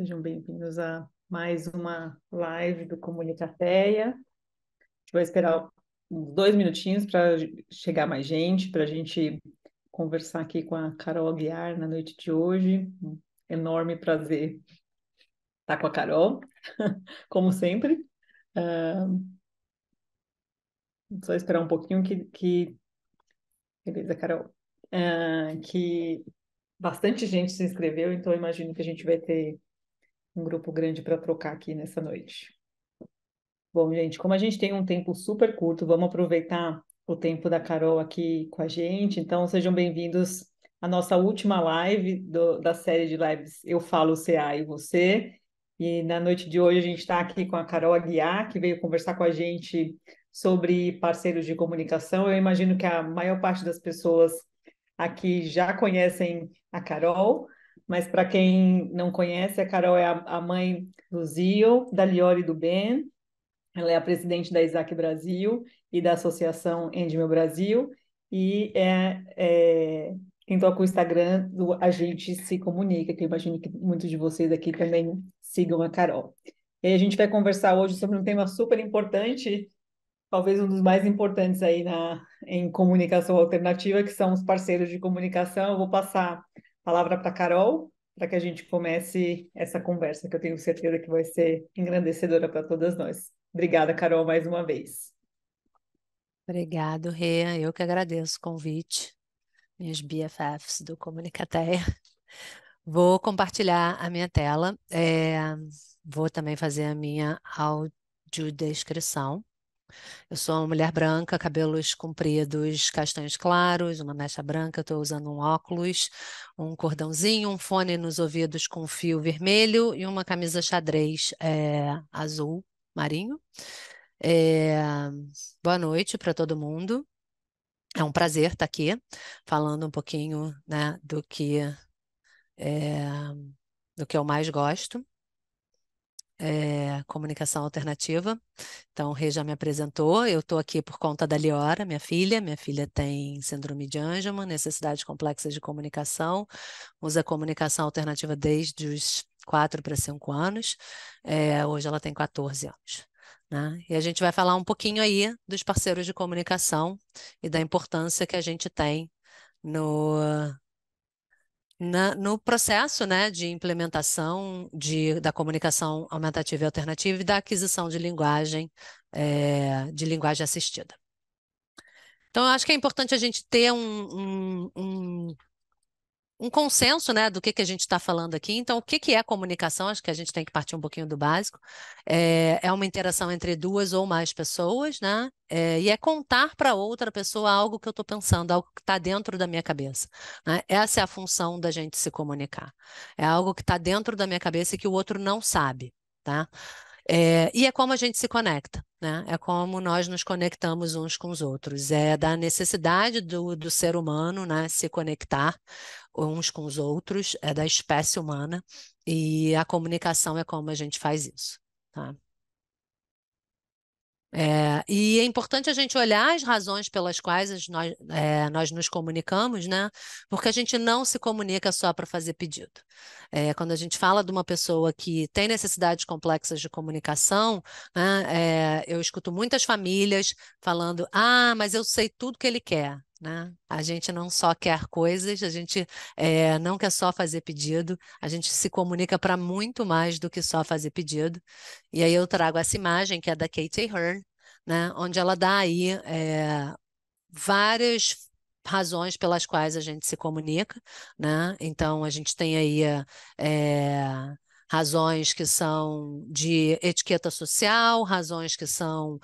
Sejam bem-vindos a mais uma live do Comunicateia. A gente vai esperar uns 2 minutinhos para chegar mais gente, para a gente conversar aqui com a Carol Aguiar na noite de hoje. Um enorme prazer estar com a Carol, como sempre. Ah, só esperar um pouquinho Beleza, Carol. Que bastante gente se inscreveu, então eu imagino que a gente vai ter um grupo grande para trocar aqui nessa noite. Bom, gente, como a gente tem um tempo super curto, vamos aproveitar o tempo da Carol aqui com a gente. Então, sejam bem-vindos à nossa última live da série de lives Eu Falo CA e Você. E na noite de hoje a gente está aqui com a Carol Aguiar, que veio conversar com a gente sobre parceiros de comunicação. Eu imagino que a maior parte das pessoas aqui já conhecem a Carol, mas para quem não conhece, a Carol é a mãe do Zio, da Liori e do Ben. Ela é a presidente da Isaac Brasil e da Associação Endimel Brasil e quem toca o Instagram do A Gente Se Comunica, que eu imagino que muitos de vocês aqui também sigam a Carol. E a gente vai conversar hoje sobre um tema super importante, talvez um dos mais importantes aí em comunicação alternativa, que são os parceiros de comunicação. Eu vou passar a palavra para a Carol, para que a gente comece essa conversa, que eu tenho certeza que vai ser engrandecedora para todas nós. Obrigada, Carol, mais uma vez. Obrigado, Rê. Eu que agradeço o convite, minhas BFFs do Comunicateia. Vou compartilhar a minha tela. Vou também fazer a minha audiodescrição. Eu sou uma mulher branca, cabelos compridos, castanhos claros, uma mecha branca, estou usando um óculos, um cordãozinho, um fone nos ouvidos com fio vermelho e uma camisa xadrez azul marinho. É, Boa noite para todo mundo. É um prazer estar aqui falando um pouquinho, né, é, do que eu mais gosto, comunicação alternativa. Então, o Rê já me apresentou. Eu estou aqui por conta da Liora, minha filha. Minha filha tem síndrome de Angelman, necessidades complexas de comunicação, usa comunicação alternativa desde os 4 para 5 anos. Hoje ela tem 14 anos. Né? E a gente vai falar um pouquinho aí dos parceiros de comunicação e da importância que a gente tem no, no processo, né, de implementação da comunicação aumentativa e alternativa e da aquisição de linguagem assistida. Então, eu acho que é importante a gente ter um consenso, né, do que a gente está falando aqui. Então, o que é comunicação? Acho que a gente tem que partir um pouquinho do básico. É uma interação entre duas ou mais pessoas, né? E é contar para outra pessoa algo que eu estou pensando, algo que está dentro da minha cabeça, né? Essa é a função da gente se comunicar. É algo que está dentro da minha cabeça e que o outro não sabe, tá? E é como a gente se conecta, né? É como nós nos conectamos uns com os outros. É da necessidade do ser humano, né, se conectar uns com os outros, é da espécie humana, e a comunicação é como a gente faz isso, tá? E é importante a gente olhar as razões pelas quais nós nos comunicamos, né? Porque a gente não se comunica só para fazer pedido. Quando a gente fala de uma pessoa que tem necessidades complexas de comunicação, né, eu escuto muitas famílias falando: ah, mas eu sei tudo que ele quer. Né? A gente não só quer coisas, a gente não quer só fazer pedido, a gente se comunica para muito mais do que só fazer pedido. E aí eu trago essa imagem que é da Katie Hearn, né, onde ela dá aí várias razões pelas quais a gente se comunica, né? Então a gente tem aí razões que são de etiqueta social, razões que são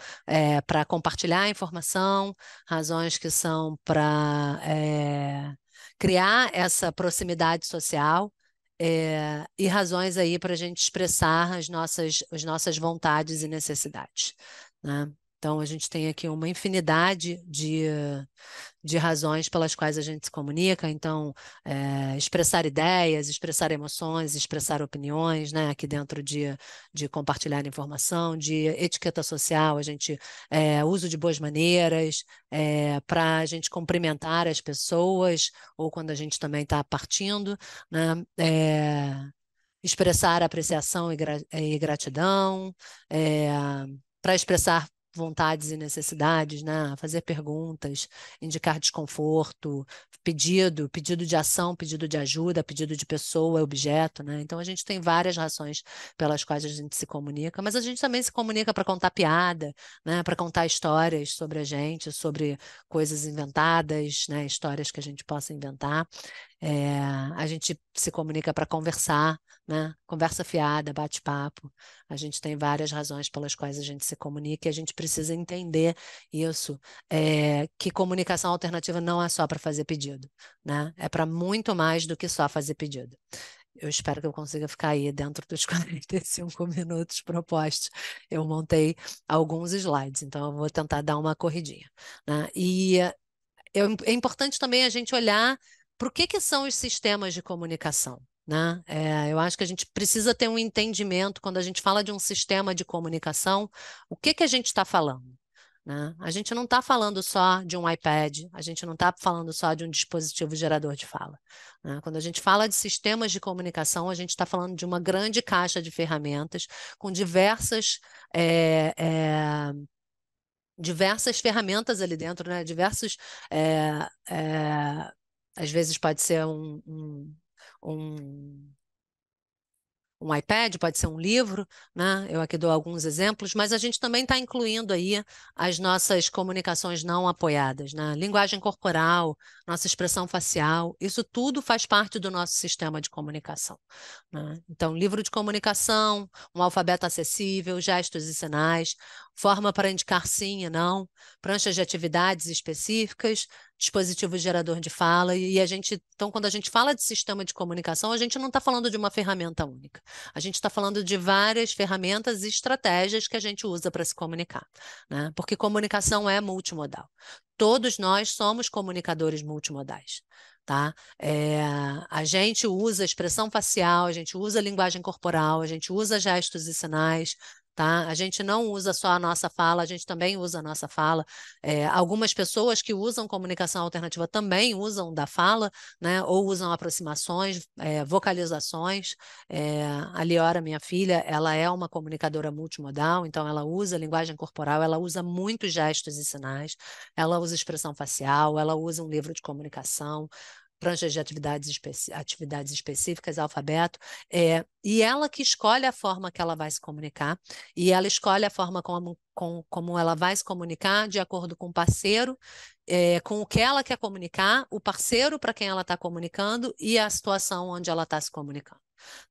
para compartilhar informação, razões que são para criar essa proximidade social. E razões aí para a gente expressar as nossas vontades e necessidades, né? Então, a gente tem aqui uma infinidade de razões pelas quais a gente se comunica. Então, expressar ideias, expressar emoções, expressar opiniões, né? Aqui dentro de compartilhar informação, de etiqueta social, a gente uso de boas maneiras, para a gente cumprimentar as pessoas, ou quando a gente também está partindo, né? expressar apreciação e gratidão, para expressar vontades e necessidades, né? Fazer perguntas, indicar desconforto, pedido de ação, pedido de ajuda, pedido de pessoa, objeto, né? Então a gente tem várias razões pelas quais a gente se comunica, mas a gente também se comunica para contar piada, né? Para contar histórias sobre a gente, sobre coisas inventadas, né? Histórias que a gente possa inventar. A gente se comunica para conversar, né? Conversa fiada, bate-papo. A gente tem várias razões pelas quais a gente se comunica e a gente precisa entender isso, que comunicação alternativa não é só para fazer pedido, né? É para muito mais do que só fazer pedido. Eu espero que eu consiga ficar aí dentro dos 45 minutos propostos. Eu montei alguns slides, então eu vou tentar dar uma corridinha, né? É importante também a gente olhar para o que são os sistemas de comunicação, né? Eu acho que a gente precisa ter um entendimento quando a gente fala de um sistema de comunicação, o que a gente está falando, né? A gente não está falando só de um iPad, a gente não está falando só de um dispositivo gerador de fala, né? Quando a gente fala de sistemas de comunicação, a gente está falando de uma grande caixa de ferramentas com diversas ferramentas ali dentro, né? É, é, às vezes pode ser um um iPad, pode ser um livro, né? Eu aqui dou alguns exemplos, mas a gente também está incluindo aí as nossas comunicações não apoiadas, né? Linguagem corporal, nossa expressão facial, isso tudo faz parte do nosso sistema de comunicação, né? Então, livro de comunicação, um alfabeto acessível, gestos e sinais, forma para indicar sim e não, pranchas de atividades específicas, dispositivo gerador de fala, então, quando a gente fala de sistema de comunicação, a gente não está falando de uma ferramenta única. A gente está falando de várias ferramentas e estratégias que a gente usa para se comunicar, né? Porque comunicação é multimodal. Todos nós somos comunicadores multimodais. Tá? A gente usa expressão facial, a gente usa linguagem corporal, a gente usa gestos e sinais, tá? A gente não usa só a nossa fala, a gente também usa a nossa fala. Algumas pessoas que usam comunicação alternativa também usam da fala, né? Ou usam aproximações, vocalizações. A Liora, minha filha, ela é uma comunicadora multimodal, então ela usa linguagem corporal, ela usa muitos gestos e sinais, ela usa expressão facial, ela usa um livro de comunicação, pranchas de atividades específicas, alfabeto, e ela que escolhe a forma que ela vai se comunicar, e ela escolhe a forma como ela vai se comunicar de acordo com o parceiro, com o que ela quer comunicar, o parceiro para quem ela está comunicando e a situação onde ela está se comunicando,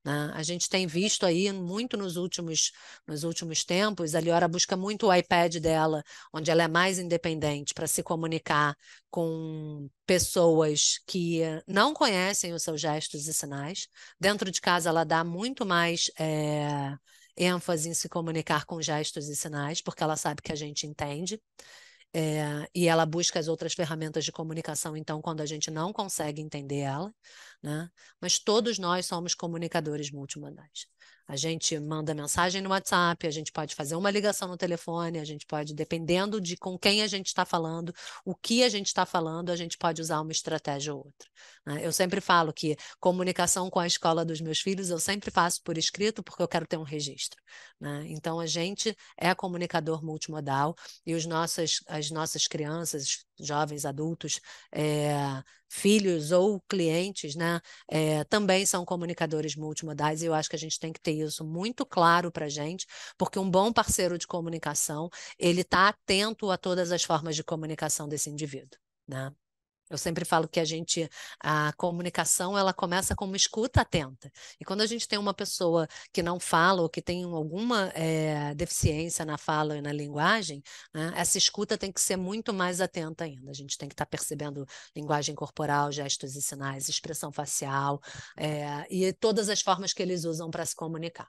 né? A gente tem visto aí muito nos últimos tempos, a Liora busca muito o iPad dela, onde ela é mais independente para se comunicar com pessoas que não conhecem os seus gestos e sinais. Dentro de casa, ela dá muito mais ênfase em se comunicar com gestos e sinais, porque ela sabe que a gente entende. E ela busca as outras ferramentas de comunicação, então, quando a gente não consegue entender ela, né? Mas todos nós somos comunicadores multimodais. A gente manda mensagem no WhatsApp, a gente pode fazer uma ligação no telefone, a gente pode, dependendo de com quem a gente está falando, o que a gente está falando, a gente pode usar uma estratégia ou outra, né? Eu sempre falo que comunicação com a escola dos meus filhos eu sempre faço por escrito porque eu quero ter um registro, né? Então, a gente é comunicador multimodal e as nossas crianças, jovens, adultos, filhos ou clientes, né, também são comunicadores multimodais, e eu acho que a gente tem que ter isso muito claro para a gente, porque um bom parceiro de comunicação, ele está atento a todas as formas de comunicação desse indivíduo, né? Eu sempre falo que a comunicação, ela começa com uma escuta atenta. E quando a gente tem uma pessoa que não fala ou que tem alguma deficiência na fala e na linguagem, né, essa escuta tem que ser muito mais atenta ainda. A gente tem que estar percebendo linguagem corporal, gestos e sinais, expressão facial, e todas as formas que eles usam para se comunicar.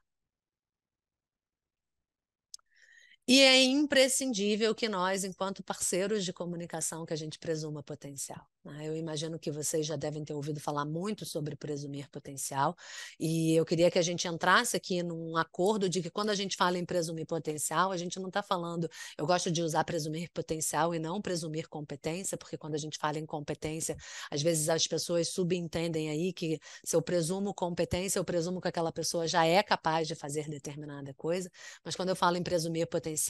E é imprescindível que nós, enquanto parceiros de comunicação, que a gente presuma potencial, né? Eu imagino que vocês já devem ter ouvido falar muito sobre presumir potencial, e eu queria que a gente entrasse aqui num acordo de que quando a gente fala em presumir potencial, a gente não está falando, eu gosto de usar presumir potencial e não presumir competência, porque quando a gente fala em competência, às vezes as pessoas subentendem aí que se eu presumo competência, eu presumo que aquela pessoa já é capaz de fazer determinada coisa, mas quando eu falo em presumir potencial,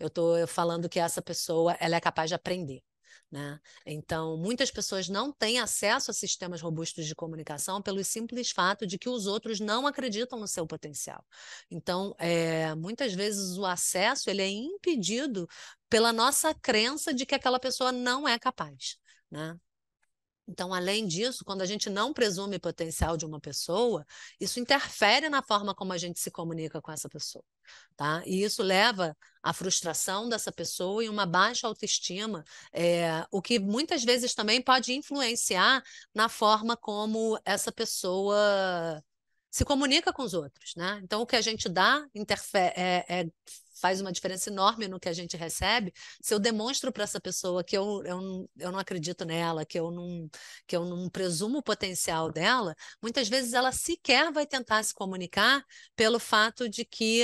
eu estou falando que essa pessoa ela é capaz de aprender, né? Então, muitas pessoas não têm acesso a sistemas robustos de comunicação pelo simples fato de que os outros não acreditam no seu potencial. Então, muitas vezes o acesso ele é impedido pela nossa crença de que aquela pessoa não é capaz, né? Então, além disso, quando a gente não presume potencial de uma pessoa, isso interfere na forma como a gente se comunica com essa pessoa, tá? E isso leva à frustração dessa pessoa e uma baixa autoestima, o que muitas vezes também pode influenciar na forma como essa pessoa se comunica com os outros, né? Então, o que a gente dá faz uma diferença enorme no que a gente recebe. Se eu demonstro para essa pessoa que eu não acredito nela, que eu não presumo o potencial dela, muitas vezes ela sequer vai tentar se comunicar pelo fato de que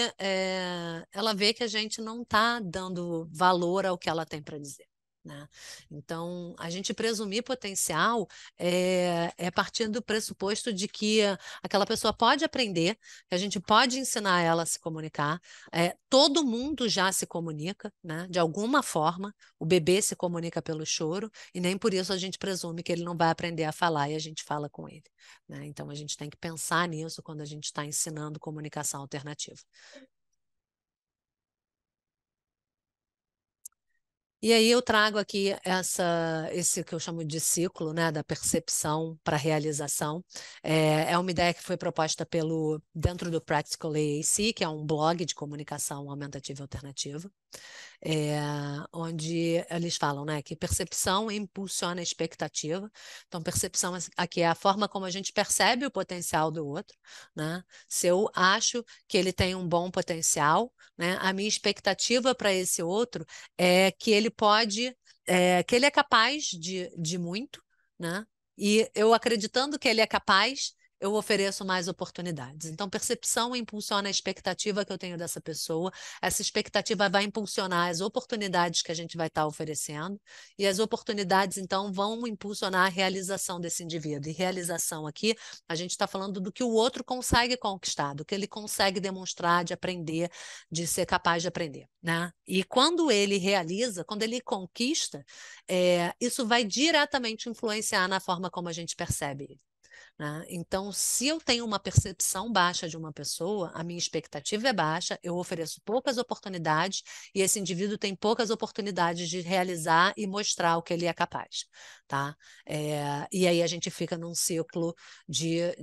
ela vê que a gente não está dando valor ao que ela tem para dizer, né? Então, a gente presumir potencial é partir do pressuposto de que aquela pessoa pode aprender, que a gente pode ensinar ela a se comunicar. Todo mundo já se comunica, né? De alguma forma, o bebê se comunica pelo choro, e nem por isso a gente presume que ele não vai aprender a falar e a gente fala com ele, né? Então, a gente tem que pensar nisso quando a gente está ensinando comunicação alternativa. E aí eu trago aqui esse que eu chamo de ciclo, né, da percepção para a realização. É uma ideia que foi proposta dentro do Practical AAC, que é um blog de comunicação aumentativa e alternativa, onde eles falam, né, que percepção impulsiona a expectativa. Então, percepção aqui é a forma como a gente percebe o potencial do outro, né? Se eu acho que ele tem um bom potencial, né, a minha expectativa para esse outro é que ele que ele é capaz de muito, né? E eu acreditando que ele é capaz, eu ofereço mais oportunidades. Então, percepção impulsiona a expectativa que eu tenho dessa pessoa. Essa expectativa vai impulsionar as oportunidades que a gente vai estar oferecendo, e as oportunidades, então, vão impulsionar a realização desse indivíduo. E realização aqui, a gente está falando do que o outro consegue conquistar, do que ele consegue demonstrar, de aprender, de ser capaz de aprender, né? E quando ele realiza, quando ele conquista, isso vai diretamente influenciar na forma como a gente percebe ele, né? Então, se eu tenho uma percepção baixa de uma pessoa, a minha expectativa é baixa, eu ofereço poucas oportunidades e esse indivíduo tem poucas oportunidades de realizar e mostrar o que ele é capaz, tá? E aí a gente fica num ciclo de,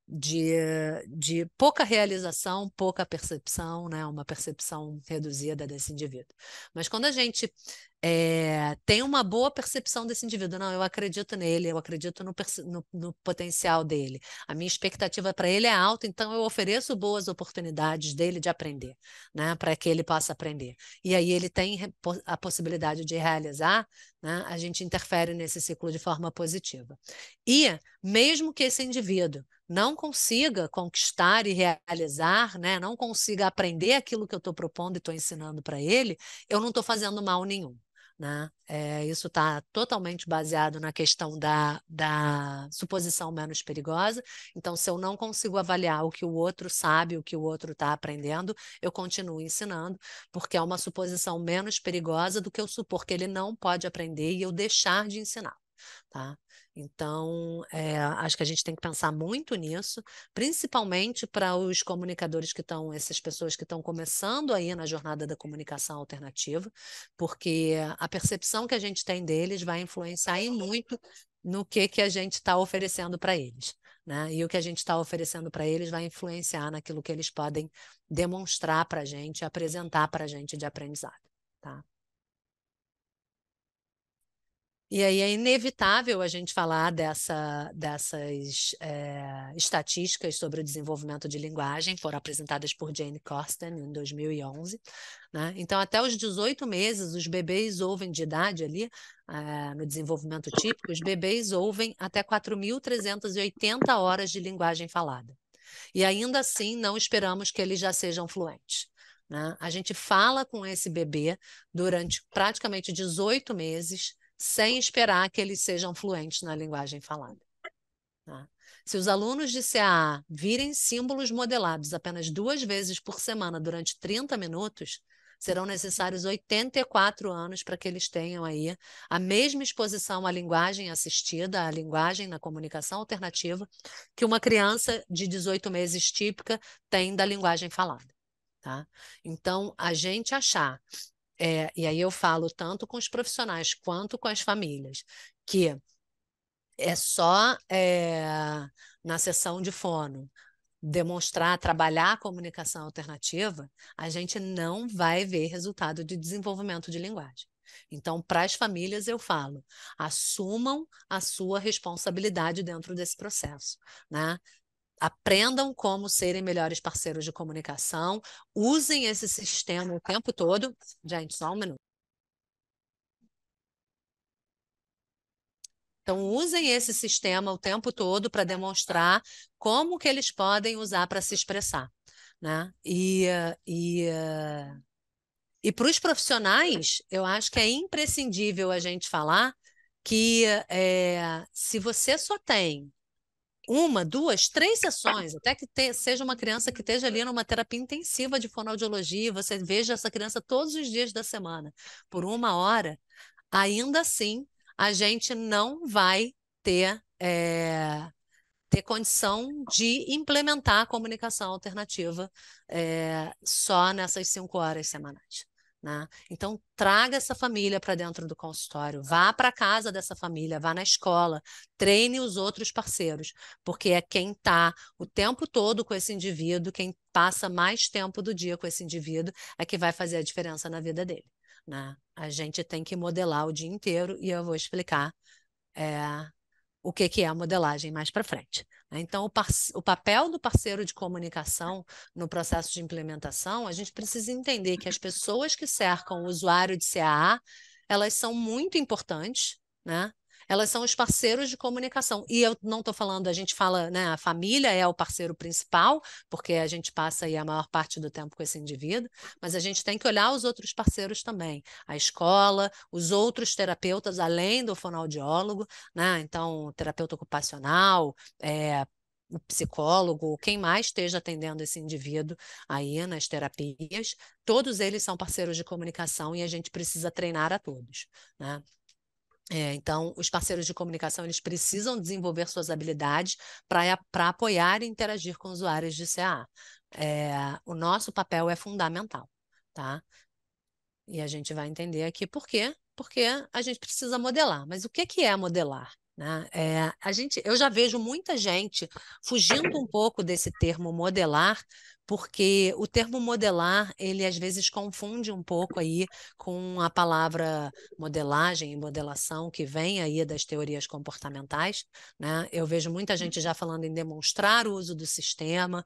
de pouca realização, pouca percepção, né? Uma percepção reduzida desse indivíduo. Mas quando a gente tem uma boa percepção desse indivíduo, não, eu acredito nele, eu acredito no potencial dele, a minha expectativa para ele é alta, então eu ofereço boas oportunidades dele de aprender, né? Para que ele possa aprender. E aí ele tem a possibilidade de realizar, né? A gente interfere nesse ciclo de forma positiva. E mesmo que esse indivíduo não consiga conquistar e realizar, né, não consiga aprender aquilo que eu estou propondo e estou ensinando para ele, eu não estou fazendo mal nenhum, né? Isso está totalmente baseado na questão da suposição menos perigosa. Então, se eu não consigo avaliar o que o outro sabe, o que o outro está aprendendo, eu continuo ensinando, porque é uma suposição menos perigosa do que eu supor que ele não pode aprender e eu deixar de ensinar, tá? Então, acho que a gente tem que pensar muito nisso, principalmente para os comunicadores essas pessoas que estão começando aí na jornada da comunicação alternativa, porque a percepção que a gente tem deles vai influenciar em muito no que a gente está oferecendo para eles, né? E o que a gente está oferecendo para eles vai influenciar naquilo que eles podem demonstrar para a gente, apresentar para a gente de aprendizado, tá? E aí é inevitável a gente falar dessas estatísticas sobre o desenvolvimento de linguagem, foram apresentadas por Jane Corsten em 2011, né? Então, até os 18 meses, os bebês ouvem de idade ali, no desenvolvimento típico, os bebês ouvem até 4.380 horas de linguagem falada. E ainda assim, não esperamos que eles já sejam fluentes, né? A gente fala com esse bebê durante praticamente 18 meses, sem esperar que eles sejam fluentes na linguagem falada, tá? Se os alunos de CAA virem símbolos modelados apenas 2 vezes por semana durante 30 minutos, serão necessários 84 anos para que eles tenham aí a mesma exposição à linguagem assistida, à linguagem na comunicação alternativa, que uma criança de 18 meses típica tem da linguagem falada, tá? Então, a gente achar e aí eu falo tanto com os profissionais quanto com as famílias, que é só na sessão de fono demonstrar, trabalhar a comunicação alternativa, a gente não vai ver resultado de desenvolvimento de linguagem. Então, para as famílias, eu falo, assumam a sua responsabilidade dentro desse processo, né? Aprendam como serem melhores parceiros de comunicação, usem esse sistema o tempo todo. Gente, só um minuto. Então, usem esse sistema o tempo todo para demonstrar como que eles podem usar para se expressar, né? E para os profissionais, eu acho que é imprescindível a gente falar que se você só tem uma, duas, três sessões, até que seja uma criança que esteja ali numa terapia intensiva de fonoaudiologia, você veja essa criança todos os dias da semana, por 1 hora, ainda assim, a gente não vai ter condição de implementar a comunicação alternativa só nessas 5 horas semanais, né? Então, traga essa família para dentro do consultório, vá para a casa dessa família, vá na escola, treine os outros parceiros, porque é quem está o tempo todo com esse indivíduo, quem passa mais tempo do dia com esse indivíduo, é que vai fazer a diferença na vida dele, né? A gente tem que modelar o dia inteiro e eu vou explicar o que é a modelagem mais para frente, né? Então, o papel do parceiro de comunicação no processo de implementação, a gente precisa entender que as pessoas que cercam o usuário de CAA, elas são muito importantes, né? Elas são os parceiros de comunicação. E eu não estou falando, a gente fala, né, a família é o parceiro principal, porque a gente passa aí a maior parte do tempo com esse indivíduo, mas a gente tem que olhar os outros parceiros também, a escola, os outros terapeutas, além do fonoaudiólogo, né? Então, terapeuta ocupacional, o psicólogo, quem mais esteja atendendo esse indivíduo aí nas terapias, todos eles são parceiros de comunicação e a gente precisa treinar a todos, né? Então, os parceiros de comunicação eles precisam desenvolver suas habilidades para apoiar e interagir com usuários de CA. O nosso papel é fundamental, tá? E a gente vai entender aqui por quê? Porque a gente precisa modelar. Mas o que é modelar, né? Eu já vejo muita gente fugindo um pouco desse termo modelar, porque o termo modelar, ele às vezes confunde um pouco aí com a palavra modelagem e modelação que vem aí das teorias comportamentais, né? Eu vejo muita gente já falando em demonstrar o uso do sistema,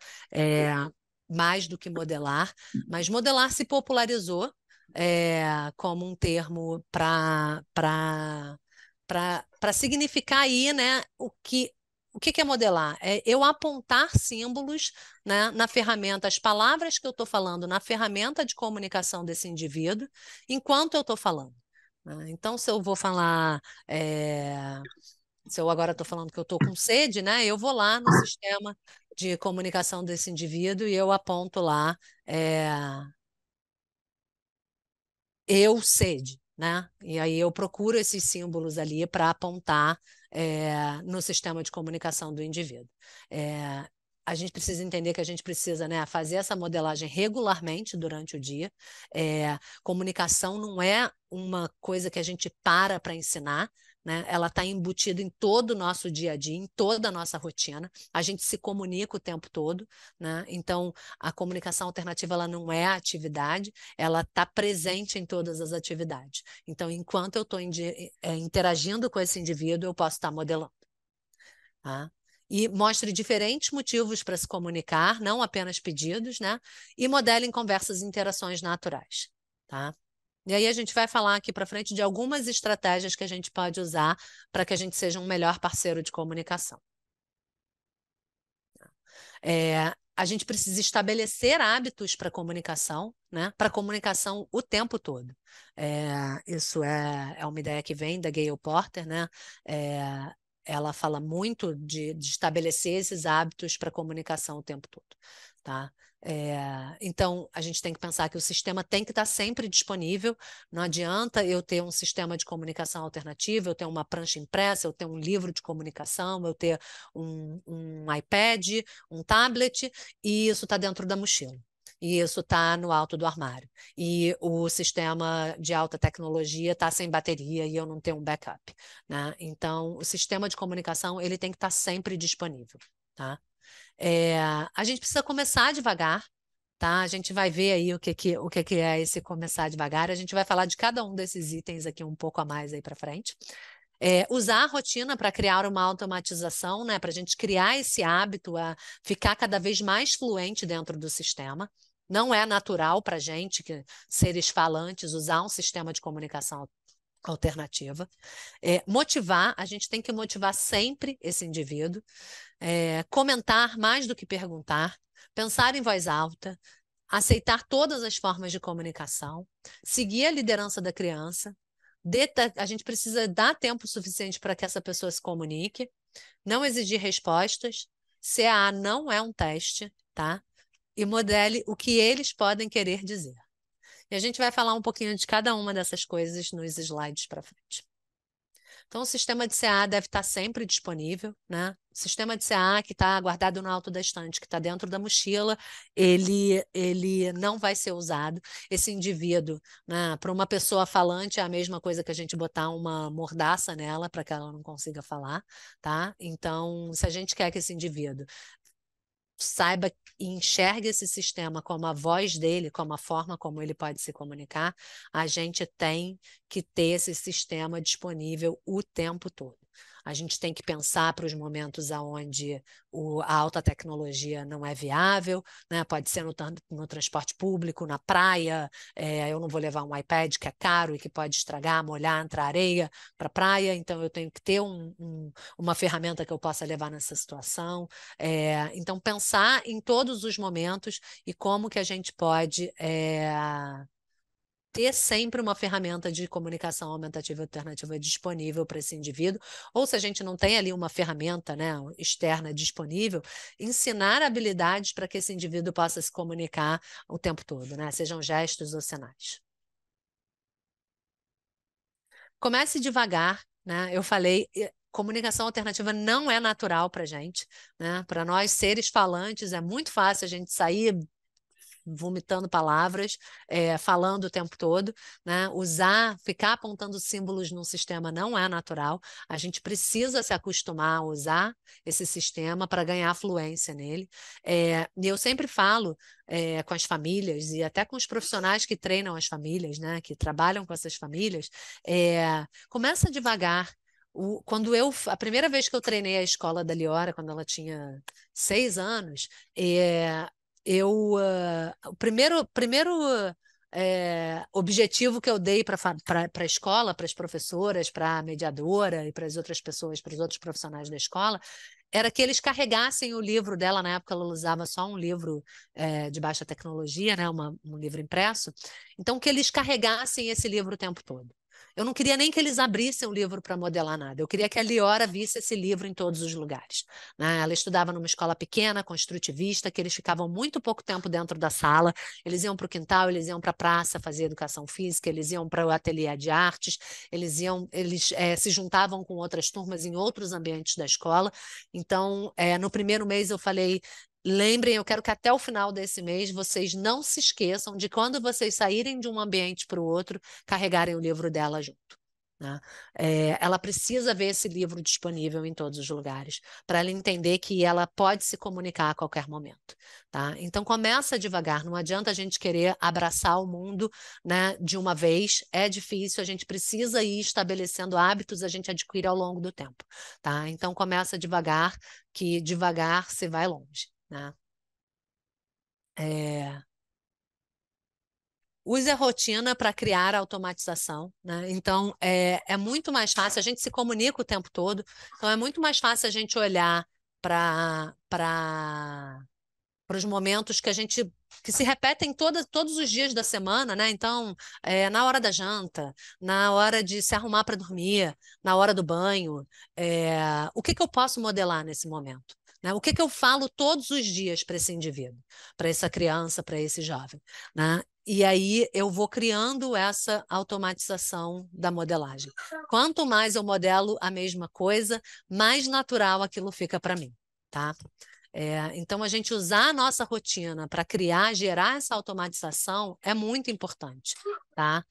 mais do que modelar, mas modelar se popularizou como um termo para significar aí, né, o que é modelar? É eu apontar símbolos, né, na ferramenta, as palavras que eu estou falando na ferramenta de comunicação desse indivíduo, enquanto eu estou falando, né? Então, se eu vou falar, se eu agora estou falando que eu estou com sede, né, eu vou lá no sistema de comunicação desse indivíduo e eu aponto lá eu sede, né? E aí eu procuro esses símbolos ali para apontar no sistema de comunicação do indivíduo. a gente precisa entender que a gente precisa, né, fazer essa modelagem regularmente durante o dia. Comunicação não é uma coisa que a gente para ensinar, né? Ela está embutida em todo o nosso dia a dia, em toda a nossa rotina. A gente se comunica o tempo todo, né? Então, a comunicação alternativa ela não é atividade, ela está presente em todas as atividades. Então, enquanto eu estou interagindo com esse indivíduo, eu posso estar modelando. Tá? E mostre diferentes motivos para se comunicar, não apenas pedidos, né? E modele em conversas e interações naturais, tá? E aí a gente vai falar aqui para frente de algumas estratégias que a gente pode usar para que a gente seja um melhor parceiro de comunicação. A gente precisa estabelecer hábitos para comunicação, né? Para comunicação o tempo todo. Isso é uma ideia que vem da Gayle Porter, né? Ela fala muito de estabelecer esses hábitos para comunicação o tempo todo, tá? Então, a gente tem que pensar que o sistema tem que estar sempre disponível. Não adianta eu ter um sistema de comunicação alternativo, eu ter uma prancha impressa, eu ter um livro de comunicação, eu ter um iPad, um tablet, e isso está dentro da mochila. E isso está no alto do armário. E o sistema de alta tecnologia está sem bateria e eu não tenho um backup, né? Então, o sistema de comunicação ele tem que estar sempre disponível, tá? A gente precisa começar devagar, tá? A gente vai ver aí o que é esse começar devagar. A gente vai falar de cada um desses itens aqui um pouco a mais aí para frente. Usar a rotina para criar uma automatização, né? Para a gente criar esse hábito a ficar cada vez mais fluente dentro do sistema. Não é natural para a gente, seres falantes, usar um sistema de comunicação alternativa. Motivar, a gente tem que motivar sempre esse indivíduo. Comentar mais do que perguntar. Pensar em voz alta. Aceitar todas as formas de comunicação. Seguir a liderança da criança. A gente precisa dar tempo suficiente para que essa pessoa se comunique. Não exigir respostas. CAA não é um teste, tá? E modele o que eles podem querer dizer. E a gente vai falar um pouquinho de cada uma dessas coisas nos slides para frente. Então, o sistema de CA deve estar sempre disponível, né? O sistema de CA que está guardado no alto da estante, que está dentro da mochila, ele não vai ser usado. Esse indivíduo, né, para uma pessoa falante, é a mesma coisa que a gente botar uma mordaça nela para que ela não consiga falar, tá? Então, se a gente quer que esse indivíduo saiba e enxergue esse sistema como a voz dele, como a forma como ele pode se comunicar, a gente tem que ter esse sistema disponível o tempo todo. A gente tem que pensar para os momentos onde a alta tecnologia não é viável, né? Pode ser no transporte público, na praia, eu não vou levar um iPad que é caro e que pode estragar, molhar, entrar areia para a praia, então eu tenho que ter uma ferramenta que eu possa levar nessa situação. Então, pensar em todos os momentos e como que a gente pode ter sempre uma ferramenta de comunicação aumentativa e alternativa disponível para esse indivíduo, ou se a gente não tem ali uma ferramenta, né, externa disponível, ensinar habilidades para que esse indivíduo possa se comunicar o tempo todo, né, sejam gestos ou sinais. Comece devagar, né? Eu falei, comunicação alternativa não é natural para a gente, né? Para nós, seres falantes, é muito fácil a gente sair vomitando palavras, falando o tempo todo, né? Ficar apontando símbolos num sistema não é natural. A gente precisa se acostumar a usar esse sistema para ganhar fluência nele. E eu sempre falo com as famílias e até com os profissionais que treinam as famílias, né? Que trabalham com essas famílias, começa devagar. A primeira vez que eu treinei a escola da Liora, quando ela tinha 6 anos, o primeiro objetivo que eu dei para a escola, para as professoras, para a mediadora e para as outras pessoas, para os outros profissionais da escola, era que eles carregassem o livro dela. Na época ela usava só um livro de baixa tecnologia, né, um livro impresso. Então, que eles carregassem esse livro o tempo todo. Eu não queria nem que eles abrissem o livro para modelar nada. Eu queria que a Liora visse esse livro em todos os lugares, né? Ela estudava numa escola pequena, construtivista, que eles ficavam muito pouco tempo dentro da sala. Eles iam para o quintal, eles iam para a praça fazer educação física, eles iam para o ateliê de artes, eles se juntavam com outras turmas em outros ambientes da escola. Então, no primeiro mês eu falei, lembrem, eu quero que até o final desse mês vocês não se esqueçam de quando vocês saírem de um ambiente para o outro, carregarem o livro dela junto. Né? Ela precisa ver esse livro disponível em todos os lugares, para ela entender que ela pode se comunicar a qualquer momento. Tá? Então, começa devagar, não adianta a gente querer abraçar o mundo, né, de uma vez, é difícil, a gente precisa ir estabelecendo hábitos, a gente adquire ao longo do tempo. Tá? Então, começa devagar, que devagar você vai longe. Né? Use a rotina para criar a automatização, né? Então, é muito mais fácil, a gente se comunica o tempo todo, então é muito mais fácil a gente olhar para os momentos que se repetem todos os dias da semana, né? Então, na hora da janta, na hora de se arrumar para dormir, na hora do banho, o que eu posso modelar nesse momento? Né? O que eu falo todos os dias para esse indivíduo, para essa criança, para esse jovem? Né? E aí eu vou criando essa automatização da modelagem. Quanto mais eu modelo a mesma coisa, mais natural aquilo fica para mim. Tá? Então, a gente usar a nossa rotina para criar, gerar essa automatização é muito importante. Tá?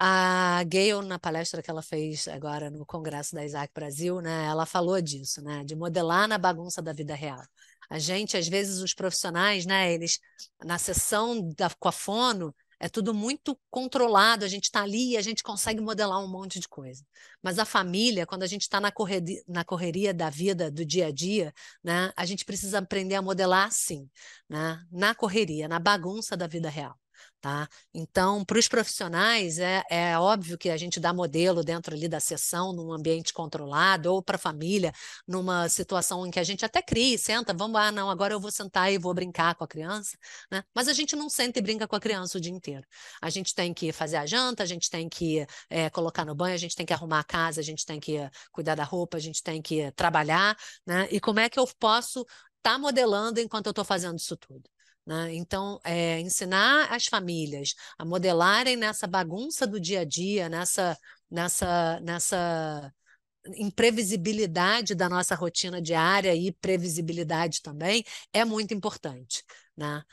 A Gayle, na palestra que ela fez agora no Congresso da Isaac Brasil, né, ela falou disso, né, de modelar na bagunça da vida real. A gente, às vezes, os profissionais, né, eles, na sessão com a fono, é tudo muito controlado, a gente está ali e a gente consegue modelar um monte de coisa. Mas a família, quando a gente está na correria da vida, do dia a dia, né, a gente precisa aprender a modelar sim, né, na correria, na bagunça da vida real. Tá? Então, para os profissionais, é óbvio que a gente dá modelo dentro ali da sessão, num ambiente controlado, ou para a família, numa situação em que a gente até cria, senta, vamos lá, não, agora eu vou sentar e vou brincar com a criança, né? Mas a gente não senta e brinca com a criança o dia inteiro. A gente tem que fazer a janta, a gente tem que colocar no banho, a gente tem que arrumar a casa, a gente tem que cuidar da roupa, a gente tem que trabalhar, né? E como é que eu posso estar modelando enquanto eu estou fazendo isso tudo? Né? Então, ensinar as famílias a modelarem nessa bagunça do dia a dia, nessa imprevisibilidade da nossa rotina diária e previsibilidade também, é muito importante. Né?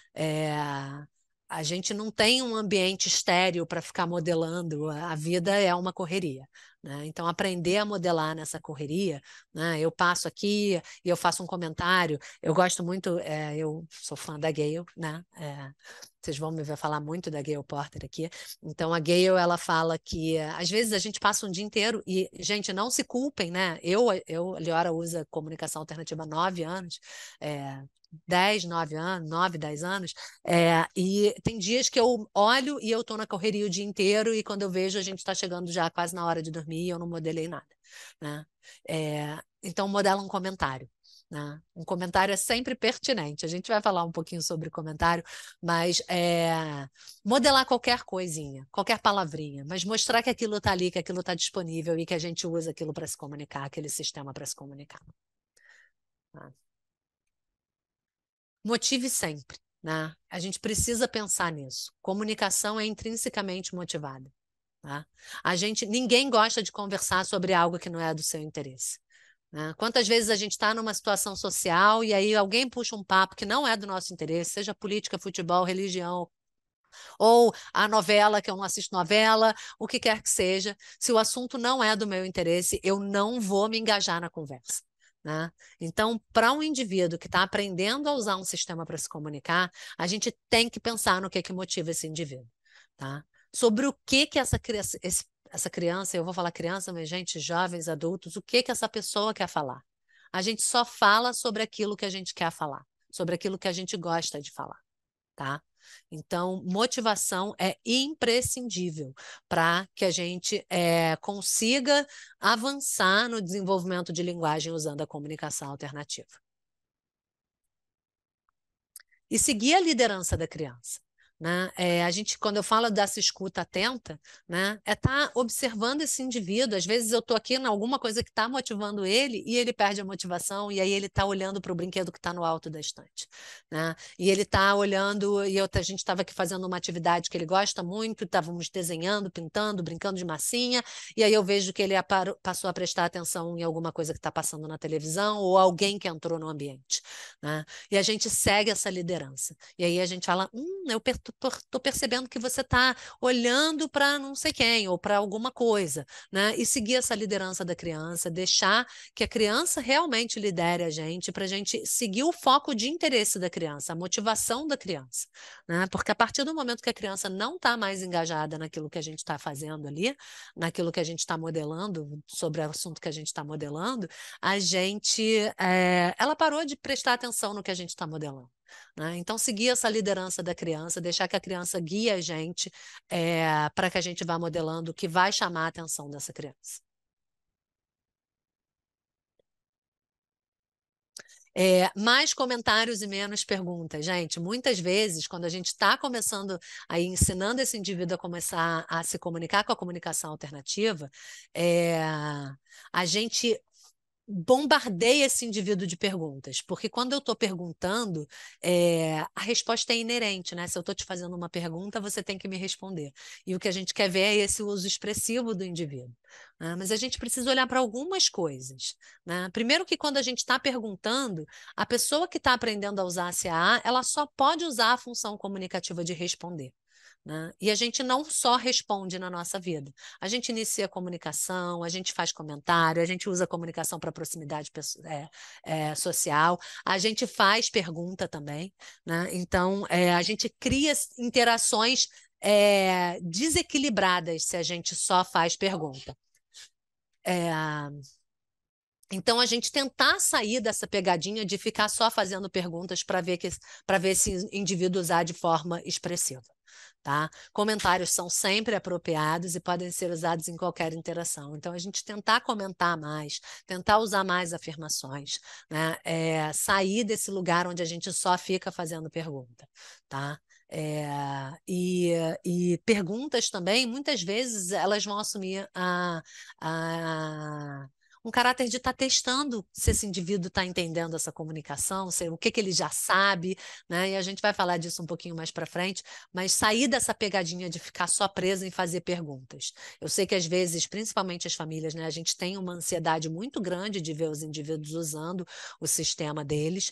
A gente não tem um ambiente estéril para ficar modelando, a vida é uma correria. Né? Então, aprender a modelar nessa correria, né? Eu passo aqui e eu faço um comentário. Eu gosto muito, eu sou fã da Gayle, né? Vocês vão me ver falar muito da Gayle Porter aqui. Então, a Gayle, ela fala que às vezes a gente passa um dia inteiro e, gente, não se culpem, né? A Liora usa comunicação alternativa há 9 anos, 10, 9 anos, 9, 10 anos, e tem dias que eu olho e eu estou na correria o dia inteiro e quando eu vejo a gente está chegando já quase na hora de dormir e eu não modelei nada. Né? Então, modela um comentário. Né? Um comentário é sempre pertinente. A gente vai falar um pouquinho sobre comentário, mas modelar qualquer coisinha, qualquer palavrinha, mas mostrar que aquilo está ali, que aquilo está disponível e que a gente usa aquilo para se comunicar, aquele sistema para se comunicar. Tá? Motive sempre. Né? A gente precisa pensar nisso. Comunicação é intrinsecamente motivada. Tá? Ninguém gosta de conversar sobre algo que não é do seu interesse. Né? Quantas vezes a gente está numa situação social e aí alguém puxa um papo que não é do nosso interesse, seja política, futebol, religião, ou a novela, que eu não assisto novela, o que quer que seja. Se o assunto não é do meu interesse, eu não vou me engajar na conversa. Né? Então, para um indivíduo que está aprendendo a usar um sistema para se comunicar, a gente tem que pensar no que motiva esse indivíduo. Tá? Sobre o que essa criança, eu vou falar criança, mas gente, jovens, adultos, o que essa pessoa quer falar? A gente só fala sobre aquilo que a gente quer falar, sobre aquilo que a gente gosta de falar. Tá? Então, motivação é imprescindível para que a gente consiga avançar no desenvolvimento de linguagem usando a comunicação alternativa. E seguir a liderança da criança. né? A gente, quando eu falo dessa escuta atenta, né, é estar observando esse indivíduo. Às vezes eu estou aqui em alguma coisa que está motivando ele e ele perde a motivação e aí ele está olhando para o brinquedo que está no alto da estante, né? E ele está olhando e a gente estava aqui fazendo uma atividade que ele gosta muito, estávamos desenhando, pintando, brincando de massinha e aí eu vejo que ele passou a prestar atenção em alguma coisa que está passando na televisão ou alguém que entrou no ambiente, né? E a gente segue essa liderança. E aí a gente fala, eu estou percebendo que você está olhando para não sei quem ou para alguma coisa, né? E seguir essa liderança da criança, deixar que a criança realmente lidere a gente, para a gente seguir o foco de interesse da criança, a motivação da criança, né? Porque a partir do momento que a criança não está mais engajada naquilo que a gente está fazendo ali, naquilo que a gente está modelando, sobre o assunto que a gente está modelando, ela parou de prestar atenção no que a gente está modelando, né? Então, seguir essa liderança da criança, deixar que a criança guie a gente para que a gente vá modelando o que vai chamar a atenção dessa criança. Mais comentários e menos perguntas. Gente, muitas vezes, quando a gente está começando aí, ensinando esse indivíduo a começar a se comunicar com a comunicação alternativa, a gente bombardeia esse indivíduo de perguntas, porque quando eu estou perguntando, a resposta é inerente, né? Se eu estou te fazendo uma pergunta, você tem que me responder. E o que a gente quer ver é esse uso expressivo do indivíduo, né? Mas a gente precisa olhar para algumas coisas, né? Primeiro que quando a gente está perguntando, a pessoa que está aprendendo a usar a CAA, ela só pode usar a função comunicativa de responder, né? E a gente não só responde na nossa vida. A gente inicia a comunicação, a gente faz comentário, a gente usa a comunicação para proximidade social, a gente faz pergunta também, né? Então, a gente cria interações desequilibradas se a gente só faz pergunta. Então, a gente tentar sair dessa pegadinha de ficar só fazendo perguntas para ver esse indivíduo usar de forma expressiva. Tá? Comentários são sempre apropriados e podem ser usados em qualquer interação. Então, a gente tentar comentar mais, tentar usar mais afirmações, né? Sair desse lugar onde a gente só fica fazendo pergunta. Tá? E perguntas também, muitas vezes, elas vão assumir um caráter de estar testando se esse indivíduo está entendendo essa comunicação, o que ele já sabe, né? E a gente vai falar disso um pouquinho mais para frente, mas sair dessa pegadinha de ficar só preso em fazer perguntas. Eu sei que às vezes, principalmente as famílias, né, a gente tem uma ansiedade muito grande de ver os indivíduos usando o sistema deles,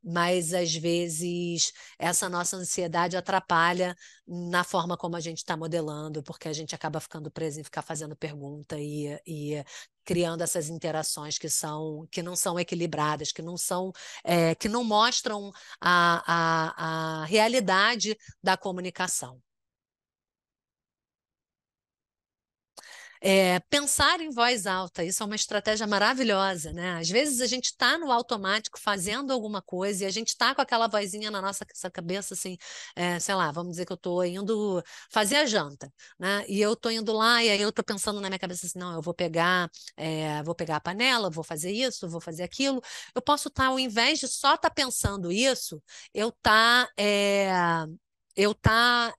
mas às vezes essa nossa ansiedade atrapalha na forma como a gente está modelando, porque a gente acaba ficando preso em ficar fazendo pergunta e criando essas interações que não são equilibradas, que não mostram a realidade da comunicação. Pensar em voz alta, isso é uma estratégia maravilhosa, né? Às vezes a gente está no automático fazendo alguma coisa e a gente está com aquela vozinha na nossa cabeça, assim, sei lá, vamos dizer que eu estou indo fazer a janta, né? E eu estou indo lá e aí eu estou pensando na minha cabeça assim, não, eu vou pegar a panela, vou fazer isso, vou fazer aquilo. Eu posso estar, ao invés de só estar pensando isso,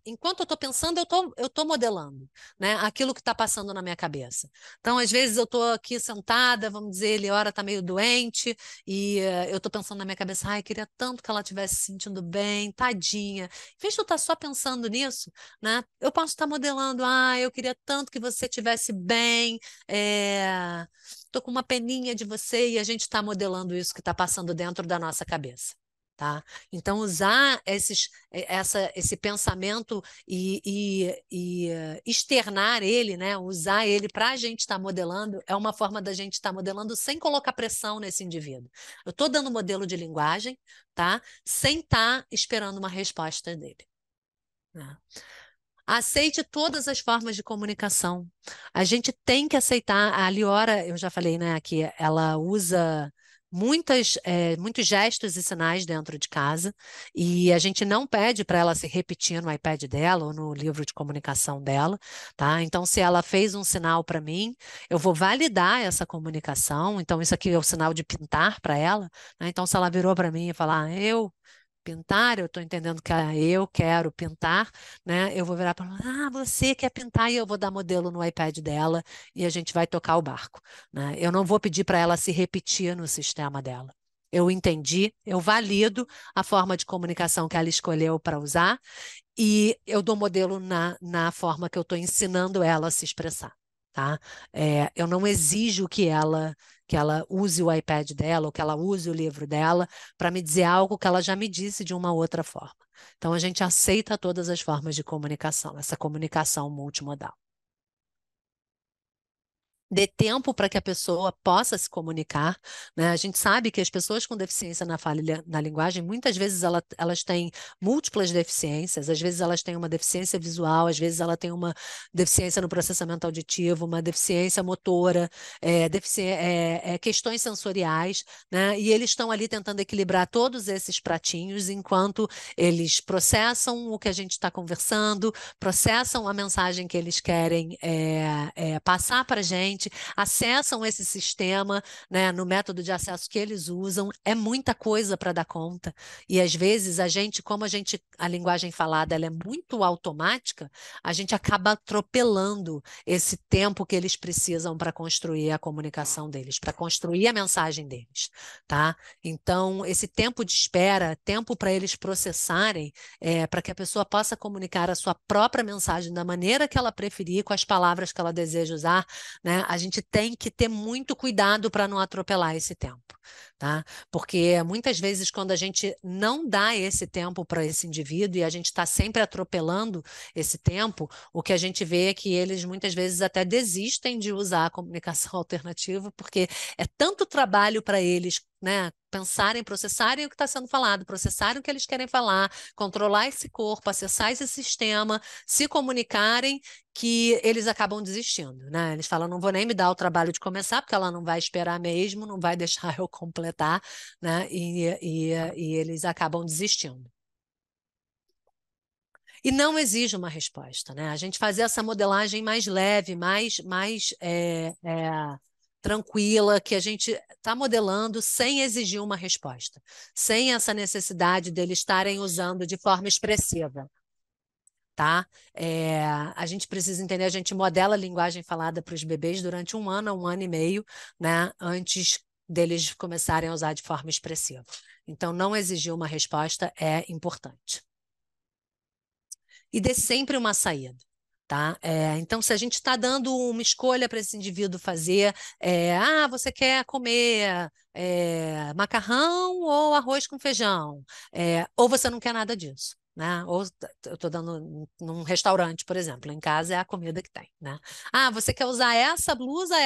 enquanto eu estou pensando, eu tô modelando, né, aquilo que está passando na minha cabeça. Então, às vezes, eu estou aqui sentada, vamos dizer, Eliora está meio doente, e eu estou pensando na minha cabeça, ai, queria tanto que ela estivesse se sentindo bem, tadinha. Em vez de eu estar só pensando nisso, né, eu posso estar modelando, eu queria tanto que você estivesse bem, estou com uma peninha de você, e a gente está modelando isso que está passando dentro da nossa cabeça. Tá? Então, usar esse pensamento e externar ele, né? Usar ele para a gente estar modelando, é uma forma da gente estar modelando sem colocar pressão nesse indivíduo. Eu estou dando modelo de linguagem, tá? Sem estar esperando uma resposta dele. Né? Aceite todas as formas de comunicação. A gente tem que aceitar. A Liora, eu já falei, né, que ela usa muitos gestos e sinais dentro de casa, e a gente não pede para ela se repetir no iPad dela ou no livro de comunicação dela, tá? Então, se ela fez um sinal para mim, eu vou validar essa comunicação. Então, isso aqui é o sinal de pintar para ela, né? Então, se ela virou para mim e falar, pintar, eu estou entendendo que eu quero pintar, né? Eu vou virar para ela, você quer pintar, e eu vou dar modelo no iPad dela e a gente vai tocar o barco, né? Eu não vou pedir para ela se repetir no sistema dela. Eu entendi, eu valido a forma de comunicação que ela escolheu para usar e eu dou modelo na forma que eu estou ensinando ela a se expressar. Tá? Eu não exijo que ela use o iPad dela ou que ela use o livro dela para me dizer algo que ela já me disse de uma outra forma. Então, a gente aceita todas as formas de comunicação, essa comunicação multimodal. Dê tempo para que a pessoa possa se comunicar, né? A gente sabe que as pessoas com deficiência na fala e na linguagem, muitas vezes elas têm múltiplas deficiências, às vezes elas têm uma deficiência visual, às vezes ela tem uma deficiência no processamento auditivo, uma deficiência motora, questões sensoriais, né? E eles estão ali tentando equilibrar todos esses pratinhos enquanto eles processam o que a gente está conversando, processam a mensagem que eles querem passar para a gente, acessam esse sistema, né, no método de acesso que eles usam. É muita coisa para dar conta. E às vezes a linguagem falada ela é muito automática, a gente acaba atropelando esse tempo que eles precisam para construir a comunicação deles, para construir a mensagem deles, tá? Então, esse tempo de espera, tempo para eles processarem, para que a pessoa possa comunicar a sua própria mensagem da maneira que ela preferir, com as palavras que ela deseja usar, né? A gente tem que ter muito cuidado para não atropelar esse tempo, tá? Porque muitas vezes, quando a gente não dá esse tempo para esse indivíduo e a gente está sempre atropelando esse tempo, o que a gente vê é que eles muitas vezes até desistem de usar a comunicação alternativa, porque é tanto trabalho para eles, né, pensarem, processarem o que está sendo falado, processarem o que eles querem falar, controlar esse corpo, acessar esse sistema, se comunicarem, que eles acabam desistindo, né? Eles falam, não vou nem me dar o trabalho de começar, porque ela não vai esperar mesmo, não vai deixar eu completar, né? E eles acabam desistindo. E não exige uma resposta, né? A gente fazer essa modelagem mais leve, mais tranquila, que a gente está modelando sem exigir uma resposta, sem essa necessidade deles estarem usando de forma expressiva. Tá? A gente precisa entender, a gente modela a linguagem falada para os bebês durante 1 ano a 1 ano e meio, né? Antes deles começarem a usar de forma expressiva. Então, não exigir uma resposta é importante. E dê sempre uma saída. Tá? Então, se a gente está dando uma escolha para esse indivíduo fazer, você quer comer macarrão ou arroz com feijão, ou você não quer nada disso. Né? Ou eu estou dando num restaurante, por exemplo, em casa é a comida que tem. Né? Você quer usar essa blusa,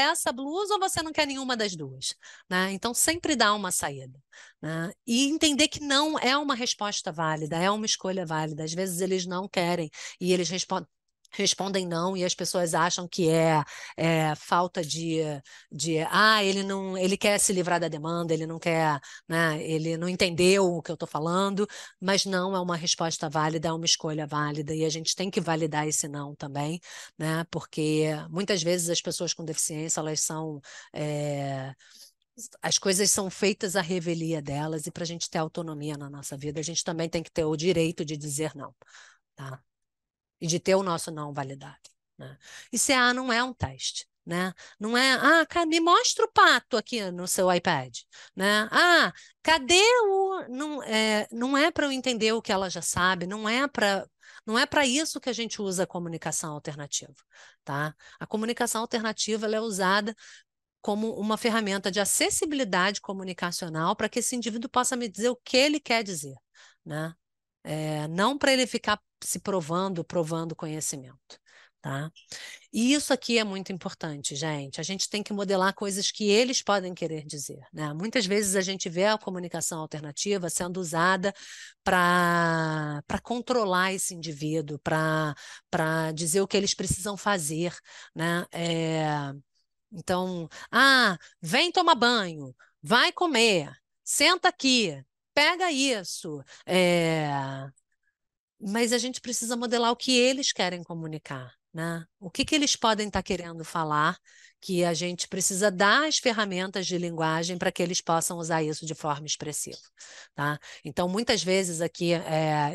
ou você não quer nenhuma das duas? Né? Então, sempre dá uma saída. Né? E entender que não é uma resposta válida, é uma escolha válida. Às vezes eles não querem e eles respondem não, e as pessoas acham que é falta ele quer se livrar da demanda, ele não quer, né, ele não entendeu o que eu estou falando, mas não é uma resposta válida, é uma escolha válida, e a gente tem que validar esse não também, né, porque muitas vezes as pessoas com deficiência, elas são as coisas são feitas à revelia delas, e para a gente ter autonomia na nossa vida, a gente também tem que ter o direito de dizer não, tá? E de ter o nosso não validado. Né? E CA não é um teste. Né? Não é, cara, me mostra o pato aqui no seu iPad. Né? Cadê o. Não é para eu entender o que ela já sabe, não é para isso que a gente usa a comunicação alternativa. Tá? A comunicação alternativa ela é usada como uma ferramenta de acessibilidade comunicacional para que esse indivíduo possa me dizer o que ele quer dizer. Né? Não para ele ficar se provando conhecimento. Tá? E isso aqui é muito importante, gente. A gente tem que modelar coisas que eles podem querer dizer. Né? Muitas vezes a gente vê a comunicação alternativa sendo usada para controlar esse indivíduo, para dizer o que eles precisam fazer. Né? Então, vem tomar banho, vai comer, senta aqui, pega isso. Mas a gente precisa modelar o que eles querem comunicar, né? O que eles podem estar querendo falar que a gente precisa dar as ferramentas de linguagem para que eles possam usar isso de forma expressiva, tá? Então, muitas vezes aqui,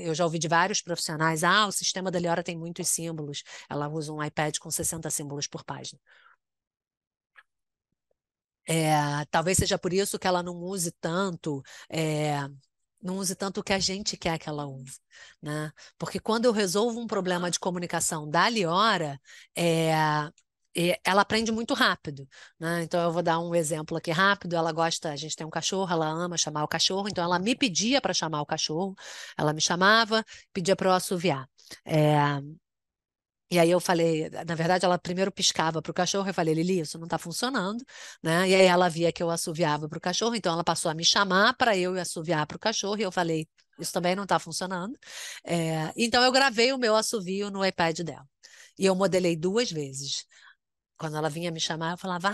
eu já ouvi de vários profissionais, o sistema da Liora tem muitos símbolos, ela usa um iPad com 60 símbolos por página. Talvez seja por isso que ela não use tanto, não use tanto o que a gente quer que ela use, né? Porque quando eu resolvo um problema de comunicação da Liora, ela aprende muito rápido, né? Então eu vou dar um exemplo aqui rápido. Ela gosta, a gente tem um cachorro, ela ama chamar o cachorro, então ela me pedia para chamar o cachorro, ela me chamava, pedia para eu assoviar. E aí eu falei, na verdade, ela primeiro piscava para o cachorro, eu falei, Lili, isso não está funcionando, né? E aí ela via que eu assoviava para o cachorro, então ela passou a me chamar para eu assoviar para o cachorro, e eu falei, isso também não está funcionando. Então eu gravei o meu assovio no iPad dela. E eu modelei 2 vezes. Quando ela vinha me chamar, eu falava,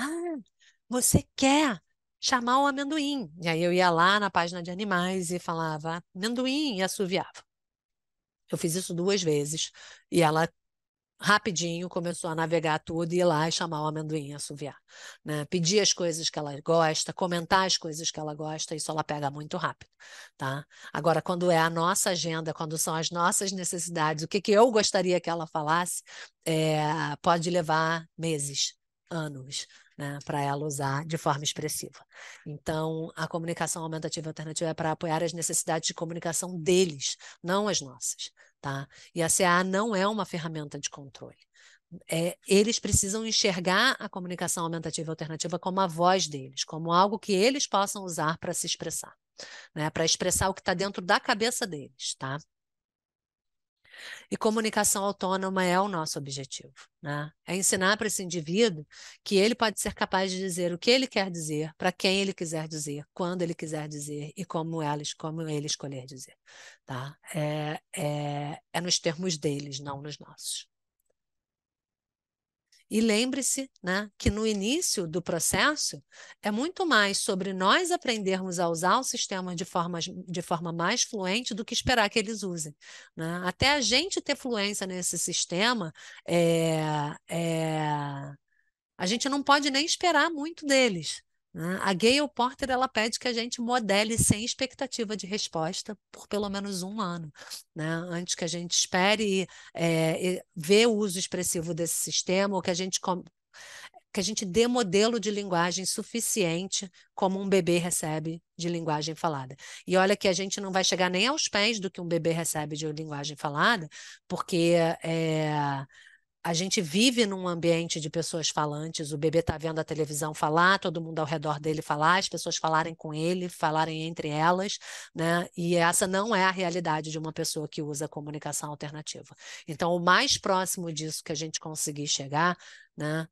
você quer chamar o amendoim? E aí eu ia lá na página de animais e falava, amendoim, e assoviava. Eu fiz isso 2 vezes. E ela rapidinho começou a navegar tudo e ir lá e chamar o amendoim, assoviar, né? Pedir as coisas que ela gosta, comentar as coisas que ela gosta, isso ela pega muito rápido, tá? Agora, quando é a nossa agenda, quando são as nossas necessidades, o que eu gostaria que ela falasse, pode levar meses, anos, né, para ela usar de forma expressiva. Então, a comunicação aumentativa alternativa é para apoiar as necessidades de comunicação deles, não as nossas, tá? E a CA não é uma ferramenta de controle. Eles precisam enxergar a comunicação aumentativa alternativa como a voz deles, como algo que eles possam usar para se expressar, né? Para expressar o que está dentro da cabeça deles, tá? E comunicação autônoma é o nosso objetivo, né? É ensinar para esse indivíduo que ele pode ser capaz de dizer o que ele quer dizer, para quem ele quiser dizer, quando ele quiser dizer e como ele escolher dizer, tá? É nos termos deles, não nos nossos. E lembre-se, né, que no início do processo é muito mais sobre nós aprendermos a usar o sistema de forma mais fluente do que esperar que eles usem, né? Até a gente ter fluência nesse sistema, a gente não pode nem esperar muito deles, né? A Gayle Porter ela pede que a gente modele sem expectativa de resposta por pelo menos 1 ano, né? Antes que a gente espere ver o uso expressivo desse sistema, ou que a gente dê modelo de linguagem suficiente como um bebê recebe de linguagem falada. E olha que a gente não vai chegar nem aos pés do que um bebê recebe de linguagem falada, porque a gente vive num ambiente de pessoas falantes, o bebê está vendo a televisão falar, todo mundo ao redor dele falar, as pessoas falarem com ele, falarem entre elas, né? E essa não é a realidade de uma pessoa que usa comunicação alternativa. Então, o mais próximo disso que a gente conseguir chegar, né?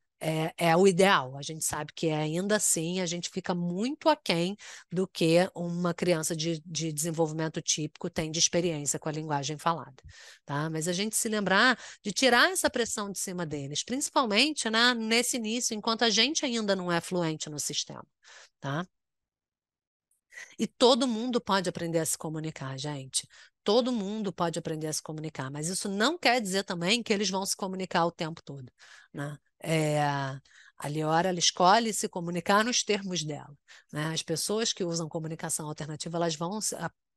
É o ideal. A gente sabe que ainda assim a gente fica muito aquém do que uma criança de desenvolvimento típico tem de experiência com a linguagem falada, tá? Mas a gente se lembrar de tirar essa pressão de cima deles, principalmente, né, nesse início, enquanto a gente ainda não é fluente no sistema, tá? E todo mundo pode aprender a se comunicar, gente. Todo mundo pode aprender a se comunicar, mas isso não quer dizer também que eles vão se comunicar o tempo todo, né? A Liora, ela escolhe se comunicar nos termos dela, né? As pessoas que usam comunicação alternativa, elas vão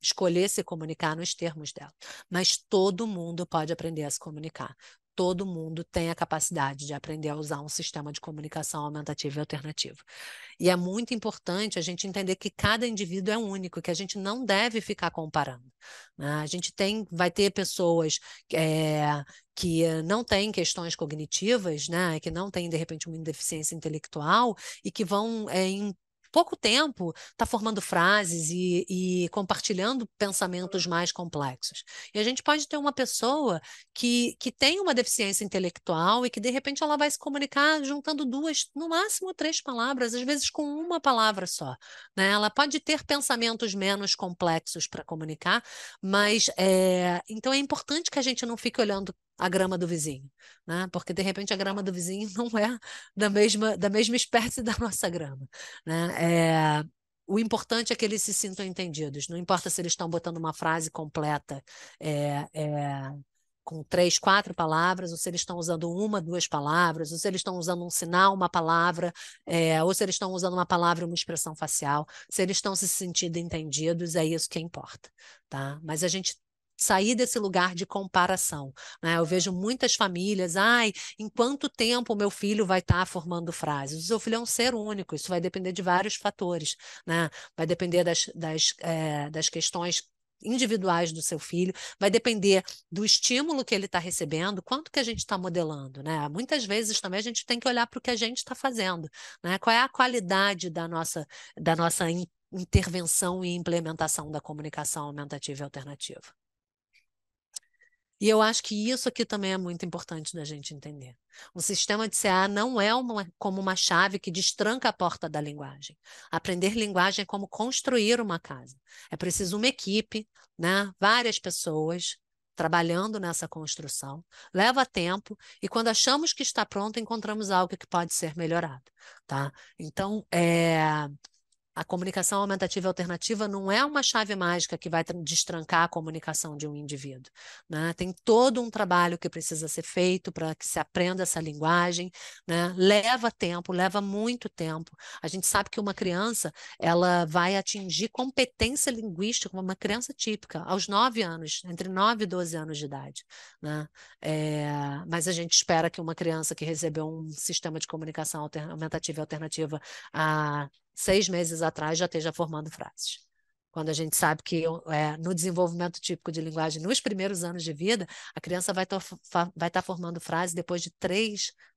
escolher se comunicar nos termos dela, mas todo mundo pode aprender a se comunicar. Todo mundo tem a capacidade de aprender a usar um sistema de comunicação aumentativa e alternativa. E é muito importante a gente entender que cada indivíduo é único, que a gente não deve ficar comparando, né? A gente vai ter pessoas que não têm questões cognitivas, né? Que não têm, de repente, uma deficiência intelectual e que vão, em pouco tempo, tá formando frases e compartilhando pensamentos mais complexos. E a gente pode ter uma pessoa que tem uma deficiência intelectual e que, de repente, ela vai se comunicar juntando 2, no máximo 3 palavras, às vezes com uma palavra só, né? Ela pode ter pensamentos menos complexos para comunicar, mas então é importante que a gente não fique olhando a grama do vizinho, né? Porque de repente a grama do vizinho não é da mesma espécie da nossa grama, né? O importante é que eles se sintam entendidos. Não importa se eles estão botando uma frase completa, com 3, 4 palavras, ou se eles estão usando uma, 2 palavras, ou se eles estão usando um sinal, uma palavra, ou se eles estão usando uma palavra e uma expressão facial, se eles estão se sentindo entendidos, é isso que importa, tá? Mas a gente sair desse lugar de comparação, né? Eu vejo muitas famílias, em quanto tempo o meu filho vai estar formando frases? O seu filho é um ser único, isso vai depender de vários fatores, né? Vai depender das questões individuais do seu filho, vai depender do estímulo que ele está recebendo, quanto que a gente está modelando, né? Muitas vezes também a gente tem que olhar para o que a gente está fazendo, né? Qual é a qualidade da nossa intervenção e implementação da comunicação aumentativa e alternativa. E eu acho que isso aqui também é muito importante da gente entender. O sistema de CA não é como uma chave que destranca a porta da linguagem. Aprender linguagem é como construir uma casa. É preciso uma equipe, né? Várias pessoas trabalhando nessa construção. Leva tempo e quando achamos que está pronto, encontramos algo que pode ser melhorado, tá? Então, a comunicação aumentativa e alternativa não é uma chave mágica que vai destrancar a comunicação de um indivíduo, né? Tem todo um trabalho que precisa ser feito para que se aprenda essa linguagem, né? Leva tempo, leva muito tempo. A gente sabe que uma criança ela vai atingir competência linguística como uma criança típica aos 9 anos, entre 9 e 12 anos de idade, né? Mas a gente espera que uma criança que recebeu um sistema de comunicação aumentativa e alternativa há 6 meses atrás já esteja formando frases. Quando a gente sabe que no desenvolvimento típico de linguagem, nos primeiros anos de vida, a criança vai estar formando frases depois de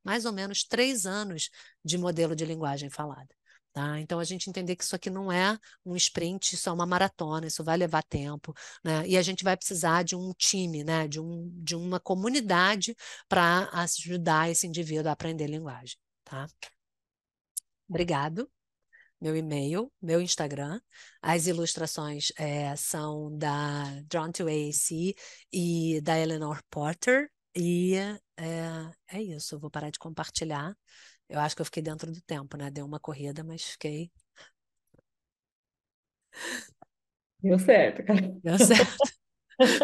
mais ou menos 3 anos de modelo de linguagem falada. Tá? Então, a gente entender que isso aqui não é um sprint, isso é uma maratona, isso vai levar tempo, né? E a gente vai precisar de um time, né? de uma comunidade para ajudar esse indivíduo a aprender linguagem. Tá? Obrigado. Meu e-mail, meu Instagram. As ilustrações são da Drawn to AAC e da Eleanor Porter. E é isso, eu vou parar de compartilhar. Eu acho que eu fiquei dentro do tempo, né? Deu uma corrida, mas fiquei. Deu certo, cara. Deu certo.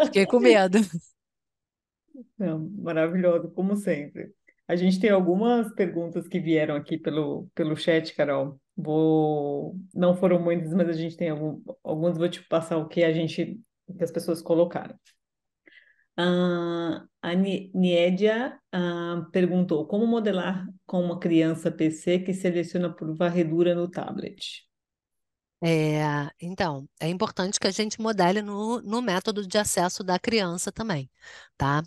Fiquei com medo. Não, maravilhoso, como sempre. A gente tem algumas perguntas que vieram aqui pelo chat, Carol. Não foram muitas, mas a gente tem alguns. Vou te passar o que as pessoas colocaram. A Niedia perguntou como modelar com uma criança PC que seleciona por varredura no tablet. Então, é importante que a gente modele no método de acesso da criança também, tá?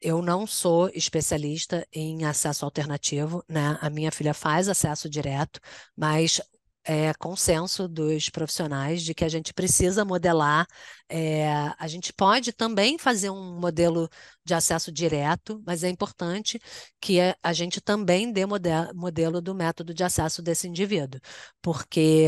Eu não sou especialista em acesso alternativo, né? A minha filha faz acesso direto, mas é consenso dos profissionais de que a gente precisa modelar. A gente pode também fazer um modelo de acesso direto, mas é importante que a gente também dê modelo do método de acesso desse indivíduo, porque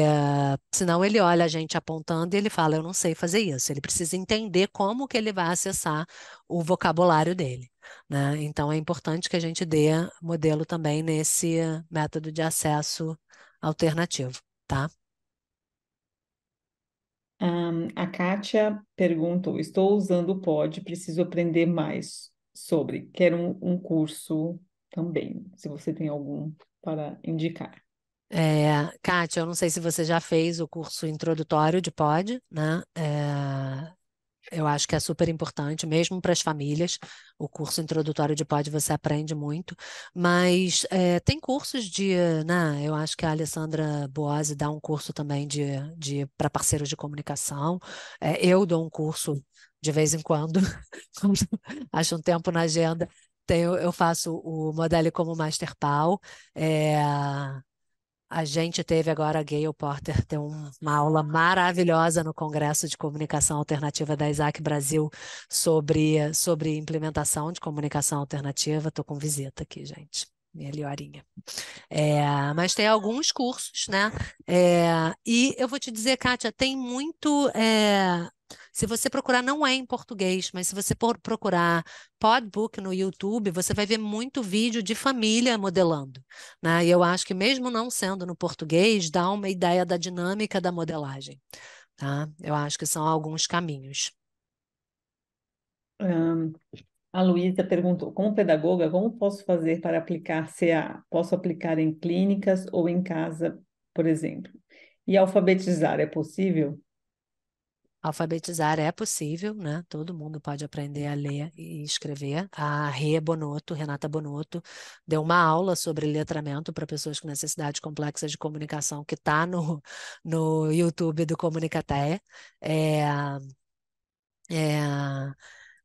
senão ele olha a gente apontando e ele fala, eu não sei fazer isso. Ele precisa entender como que ele vai acessar o vocabulário dele, né? Então é importante que a gente dê modelo também nesse método de acesso alternativo, tá? A Kátia perguntou: estou usando o Pod, preciso aprender mais sobre. Quero um curso também, se você tem algum para indicar. Kátia, eu não sei se você já fez o curso introdutório de POD, né? Eu acho que é super importante, mesmo para as famílias. O curso introdutório de POD você aprende muito, mas tem cursos né? Eu acho que a Alessandra Boazzi dá um curso também para parceiros de comunicação. Eu dou um curso de vez em quando, quando acho um tempo na agenda. Eu faço o Modele como Master Pau. A gente teve agora a Gayle Porter ter uma aula maravilhosa no Congresso de Comunicação Alternativa da Isaac Brasil sobre implementação de comunicação alternativa. Estou com visita aqui, gente. Minha Liorinha. Mas tem alguns cursos, né? E eu vou te dizer, Kátia, tem muito. Se você procurar, não é em português, mas se você procurar Podbook no YouTube, você vai ver muito vídeo de família modelando, né? E eu acho que mesmo não sendo no português, dá uma ideia da dinâmica da modelagem, tá? Eu acho que são alguns caminhos. A Luísa perguntou, como pedagoga, como posso fazer para aplicar CA? Posso aplicar em clínicas ou em casa, por exemplo? E alfabetizar é possível? Alfabetizar é possível, né? Todo mundo pode aprender a ler e escrever. A Rê Bonotto, Renata Bonotto, deu uma aula sobre letramento para pessoas com necessidades complexas de comunicação, que está no YouTube do Comunicaté. É, é,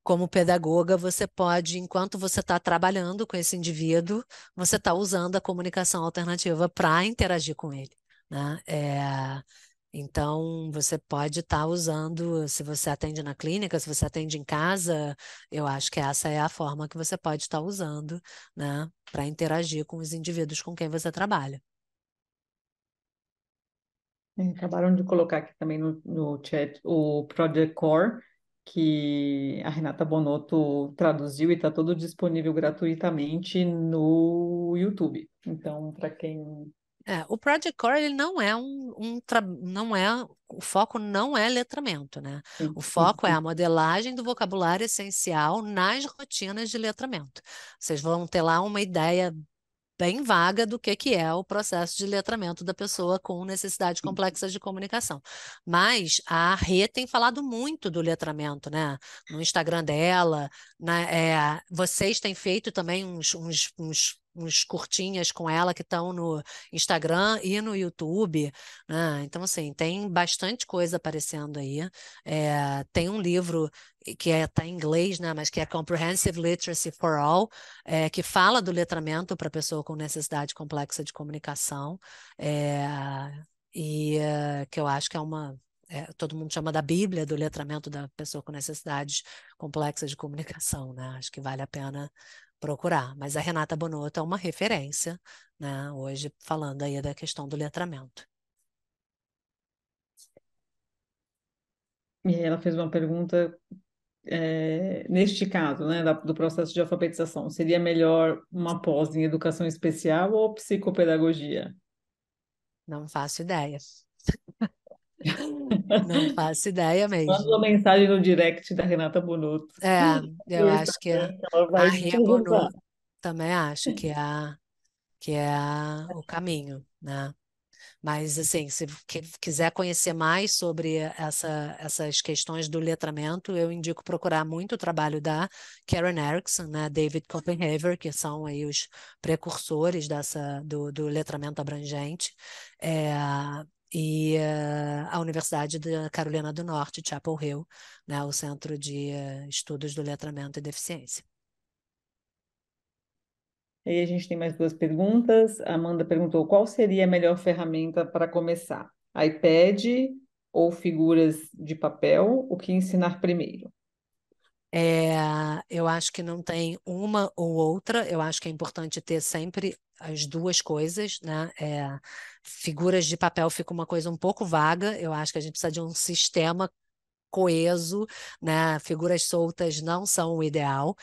como pedagoga, você pode, enquanto você está trabalhando com esse indivíduo, você está usando a comunicação alternativa para interagir com ele, né? Então, você pode estar usando, se você atende na clínica, se você atende em casa, eu acho que essa é a forma que você pode estar usando, né, para interagir com os indivíduos com quem você trabalha. Acabaram de colocar aqui também no chat o Project Core, que a Renata Bonotto traduziu e está todo disponível gratuitamente no YouTube. Então, para quem. O Project Core ele não é não é o foco não é letramento, né? O foco é a modelagem do vocabulário essencial nas rotinas de letramento. Vocês vão ter lá uma ideia bem vaga do que é o processo de letramento da pessoa com necessidades complexas de comunicação. Mas a Rê tem falado muito do letramento, né? No Instagram dela, vocês têm feito também uns curtinhas com ela que estão no Instagram e no YouTube, né? Então, assim, tem bastante coisa aparecendo aí. Tem um livro que está em inglês, né? Mas que é Comprehensive Literacy for All, que fala do letramento para pessoa com necessidade complexa de comunicação, é, que eu acho que todo mundo chama da Bíblia do letramento da pessoa com necessidades complexas de comunicação, né? Acho que vale a pena procurar. Mas a Renata Bonotto é uma referência, né? Hoje falando aí da questão do letramento. E ela fez uma pergunta, neste caso, né, do processo de alfabetização, seria melhor uma pós em educação especial ou psicopedagogia? Não faço ideia. Não faço ideia Manda mesmo. uma mensagem no direct da Renata Bonotto É, eu no acho que Instagram, que ela a vai te Rhea ajudar. Bonotto também acho que é o caminho, né? Mas, assim, se quiser conhecer mais sobre essas questões do letramento, eu indico procurar muito o trabalho da Karen Erickson, né, David Copenhaver, que são aí os precursores do letramento abrangente, é, a Universidade da Carolina do Norte, Chapel Hill, né, o Centro de Estudos do Letramento e Deficiência. E aí a gente tem mais duas perguntas. A Amanda perguntou qual seria a melhor ferramenta para começar? iPad ou figuras de papel? O que ensinar primeiro? Eu acho que não tem uma ou outra, eu acho que é importante ter sempre as duas coisas, né? Figuras de papel fica uma coisa um pouco vaga, eu acho que a gente precisa de um sistema coeso, né? Figuras soltas não são o ideal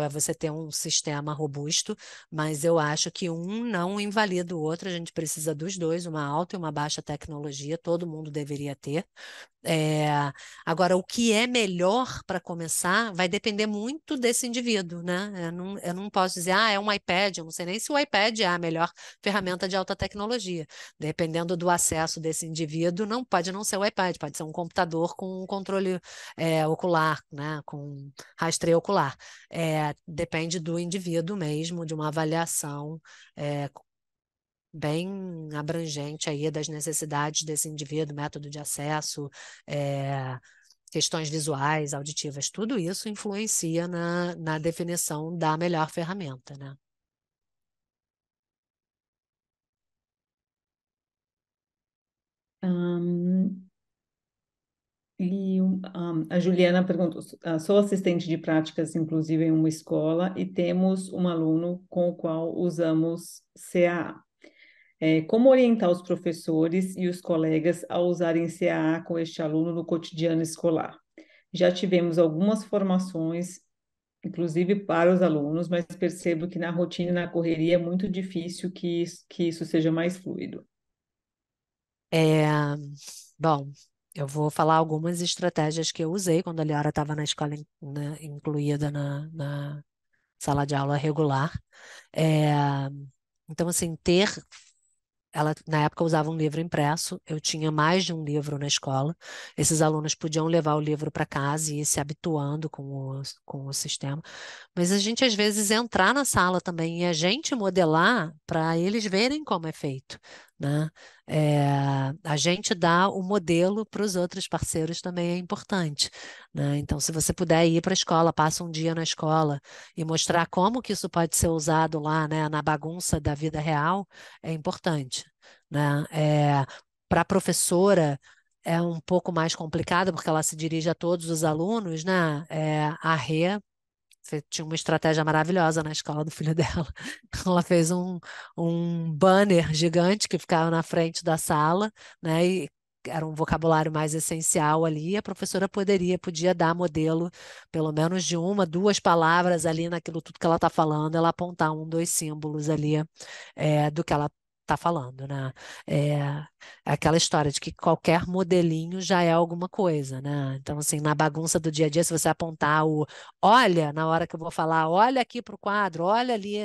é você ter um sistema robusto, mas eu acho que um não invalida o outro, a gente precisa dos dois, uma alta e uma baixa tecnologia, todo mundo deveria ter. É, Agora, o que é melhor para começar vai depender muito desse indivíduo, né? Eu não posso dizer, é um iPad, eu não sei nem se o iPad é a melhor ferramenta de alta tecnologia. Dependendo do acesso desse indivíduo, não pode não ser o iPad, pode ser um computador com um controle ocular, né? Com rastreio ocular. Depende do indivíduo mesmo, de uma avaliação é, bem abrangente aí das necessidades desse indivíduo, método de acesso, é, questões visuais, auditivas, tudo isso influencia na definição da melhor ferramenta, né? Hum, a Juliana perguntou: sou assistente de práticas, inclusive, em uma escola, e temos um aluno com o qual usamos CAA. Como orientar os professores e os colegas a usarem CAA com este aluno no cotidiano escolar? Já tivemos algumas formações, inclusive para os alunos, mas percebo que na rotina e na correria é muito difícil que isso seja mais fluido. É, Bom. Eu vou falar algumas estratégias que eu usei quando a Liara estava na escola, né, incluída na sala de aula regular. É, então, assim, ela, na época, usava um livro impresso, eu tinha mais de um livro na escola. Esses alunos podiam levar o livro para casa e ir se habituando com o sistema. Mas a gente, às vezes, entrar na sala também e a gente modelar para eles verem como é feito, né? A gente dar o modelo para os outros parceiros também é importante, né? Então, se você puder ir para a escola, passa um dia na escola e mostrar como que isso pode ser usado lá, né, na bagunça da vida real, é importante, né? Para a professora é um pouco mais complicado porque ela se dirige a todos os alunos, né? A Rê tinha uma estratégia maravilhosa na escola do filho dela. Ela fez um banner gigante que ficava na frente da sala, né? E era um vocabulário mais essencial ali, e a professora podia dar modelo, pelo menos de uma, duas palavras ali naquilo tudo que ela está falando, ela apontar um, dois símbolos ali do que ela está falando, né? É, aquela história de que qualquer modelinho já é alguma coisa, né? Então, assim, na bagunça do dia a dia, se você apontar olha, na hora que eu vou falar, olha aqui para o quadro, olha ali,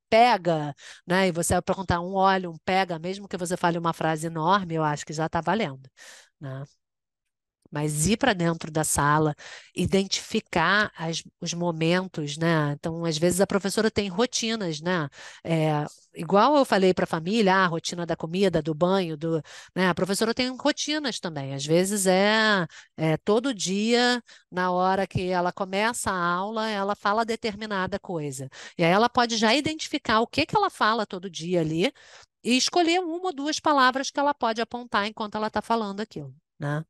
pega, né? E você vai perguntar um olha, um pega, mesmo que você fale uma frase enorme, eu acho que já está valendo, né? Mas ir para dentro da sala, identificar os momentos, né? Então, às vezes a professora tem rotinas, né? É, igual eu falei para a família, a rotina da comida, do banho, né? A professora tem rotinas também. Às vezes é todo dia, na hora que ela começa a aula, ela fala determinada coisa. E aí ela pode já identificar o que que ela fala todo dia ali e escolher uma ou duas palavras que ela pode apontar enquanto ela está falando aquilo, né?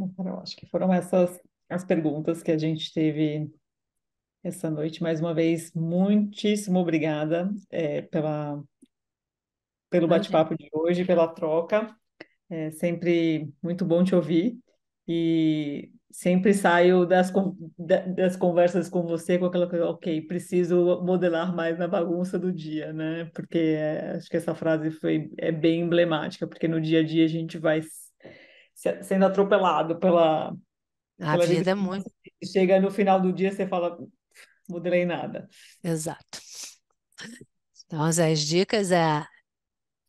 Bom, Carol, acho que foram essas as perguntas que a gente teve essa noite. Mais uma vez, muitíssimo obrigada, pelo Imagina. bate-papo de hoje, pela troca. É sempre muito bom te ouvir e sempre saio das conversas com você com aquela coisa, ok, preciso modelar mais na bagunça do dia, né? Porque acho que essa frase é bem emblemática, porque no dia a dia a gente vai sendo atropelado A pela vida. vida é muito. Chega no final do dia, você fala, modelei nada. Exato. Então, as dicas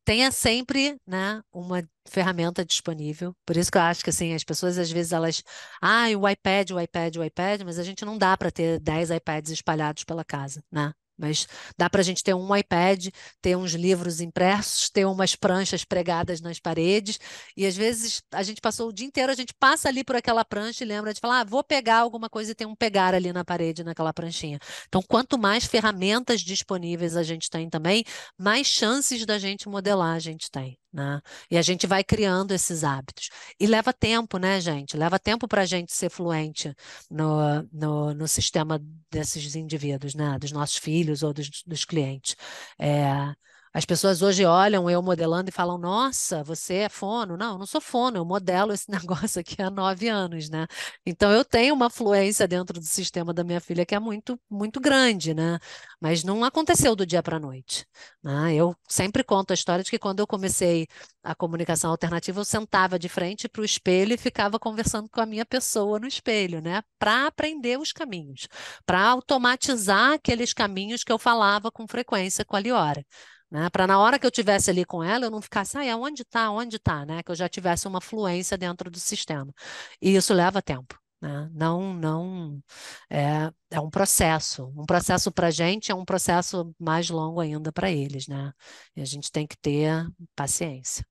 tenha sempre, né, uma ferramenta disponível. Por isso que eu acho que assim, as pessoas às vezes o iPad, o iPad, o iPad, mas a gente não dá para ter 10 iPads espalhados pela casa, né? Mas dá para a gente ter um iPad, ter uns livros impressos, ter umas pranchas pregadas nas paredes, e às vezes a gente passou o dia inteiro, a gente passa ali por aquela prancha e lembra de falar, vou pegar alguma coisa e tem um pegar ali na parede, naquela pranchinha. Então, quanto mais ferramentas disponíveis a gente tem também, mais chances da gente modelar a gente tem, né? E a gente vai criando esses hábitos. E leva tempo, né, gente? Leva tempo para a gente ser fluente no sistema desses indivíduos, né? Dos nossos filhos ou dos clientes. É, as pessoas hoje olham eu modelando e falam: Nossa, você é fono? Não, eu não sou fono, eu modelo esse negócio aqui há 9 anos, né? Então eu tenho uma fluência dentro do sistema da minha filha que é muito, muito grande, né? Mas não aconteceu do dia para a noite, né? Eu sempre conto a história de que quando eu comecei a comunicação alternativa, eu sentava de frente para o espelho e ficava conversando com a minha pessoa no espelho, né? Para aprender os caminhos, para automatizar aqueles caminhos que eu falava com frequência com a Liora. Né, para na hora que eu tivesse ali com ela, eu não ficasse, onde está, onde está, né? Que eu já tivesse uma fluência dentro do sistema. E isso leva tempo, né? Não, é um processo. Um processo para a gente é um processo mais longo ainda para eles, né? E a gente tem que ter paciência.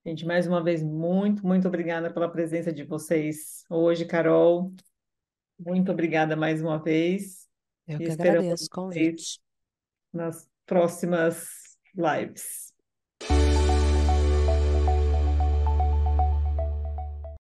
Gente, mais uma vez, muito, muito obrigada pela presença de vocês hoje, Carol. Muito obrigada mais uma vez Eu e que esperamos agradeço o vocês convite. nas próximas lives.